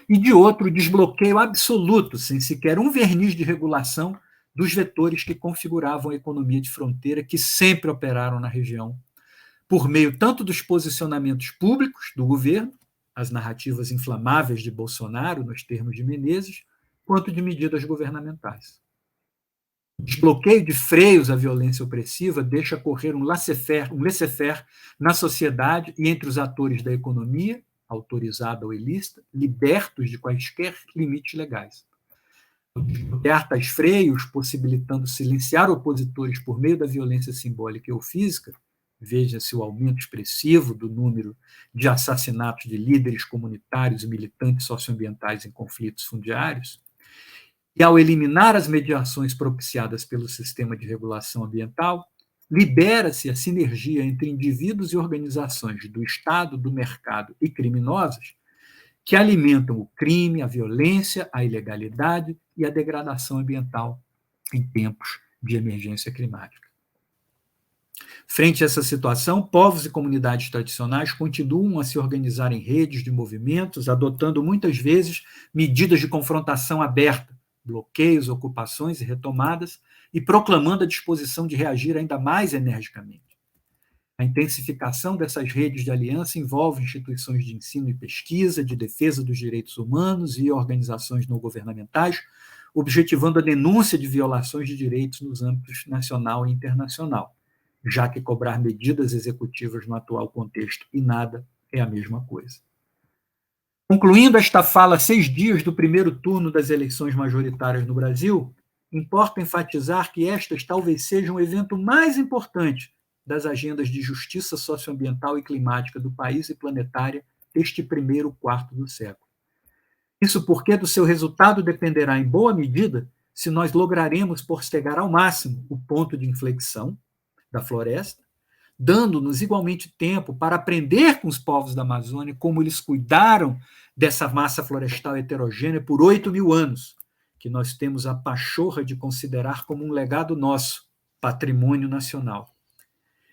e de outro, o desbloqueio absoluto, sem sequer um verniz de regulação, dos vetores que configuravam a economia de fronteira que sempre operaram na região, por meio tanto dos posicionamentos públicos do governo, as narrativas inflamáveis de Bolsonaro, nos termos de Menezes, quanto de medidas governamentais. O desbloqueio de freios à violência opressiva deixa correr um laissez-faire na sociedade e entre os atores da economia, autorizada ou ilícita, libertos de quaisquer limites legais. Desbloquear tais freios, possibilitando silenciar opositores por meio da violência simbólica ou física, veja-se o aumento expressivo do número de assassinatos de líderes comunitários e militantes socioambientais em conflitos fundiários, e ao eliminar as mediações propiciadas pelo sistema de regulação ambiental, libera-se a sinergia entre indivíduos e organizações do Estado, do mercado e criminosos que alimentam o crime, a violência, a ilegalidade e a degradação ambiental em tempos de emergência climática. Frente a essa situação, povos e comunidades tradicionais continuam a se organizar em redes de movimentos, adotando muitas vezes medidas de confrontação aberta, bloqueios, ocupações e retomadas, e proclamando a disposição de reagir ainda mais energicamente. A intensificação dessas redes de aliança envolve instituições de ensino e pesquisa, de defesa dos direitos humanos e organizações não governamentais, objetivando a denúncia de violações de direitos nos âmbitos nacional e internacional, já que cobrar medidas executivas no atual contexto e nada é a mesma coisa. Concluindo esta fala 6 dias do primeiro turno das eleições majoritárias no Brasil, importa enfatizar que estas talvez sejam o evento mais importante das agendas de justiça socioambiental e climática do país e planetária deste primeiro quarto do século. Isso porque do seu resultado dependerá, em boa medida, se nós lograremos postergar ao máximo o ponto de inflexão da floresta, dando-nos igualmente tempo para aprender com os povos da Amazônia como eles cuidaram dessa massa florestal heterogênea por 8.000 anos, que nós temos a pachorra de considerar como um legado nosso, patrimônio nacional.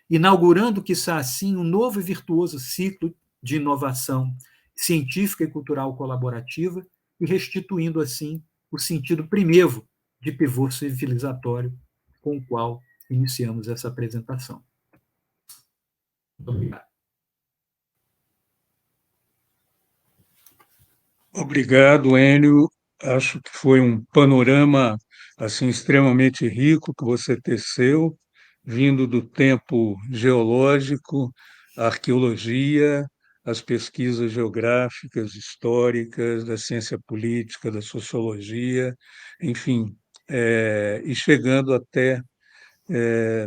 Inaugurando, quiçá assim, um novo e virtuoso ciclo de inovação científica e cultural colaborativa e restituindo, assim, o sentido primevo de pivô civilizatório com o qual iniciamos essa apresentação. Muito obrigado. Obrigado, Enio. Acho que foi um panorama assim extremamente rico que você teceu, vindo do tempo geológico, a arqueologia, as pesquisas geográficas, históricas, da ciência política, da sociologia, enfim, e chegando até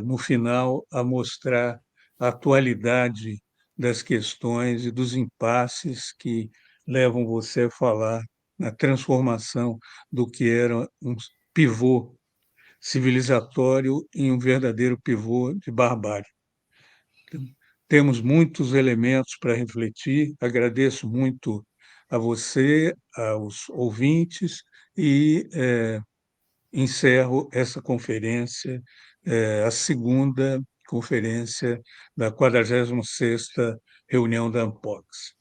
no final, a mostrar a atualidade das questões e dos impasses que levam você a falar na transformação do que era um pivô civilizatório em um verdadeiro pivô de barbárie. Temos muitos elementos para refletir. Agradeço muito a você, aos ouvintes, e encerro essa conferência, a segunda conferência da 46ª reunião da ANPOX.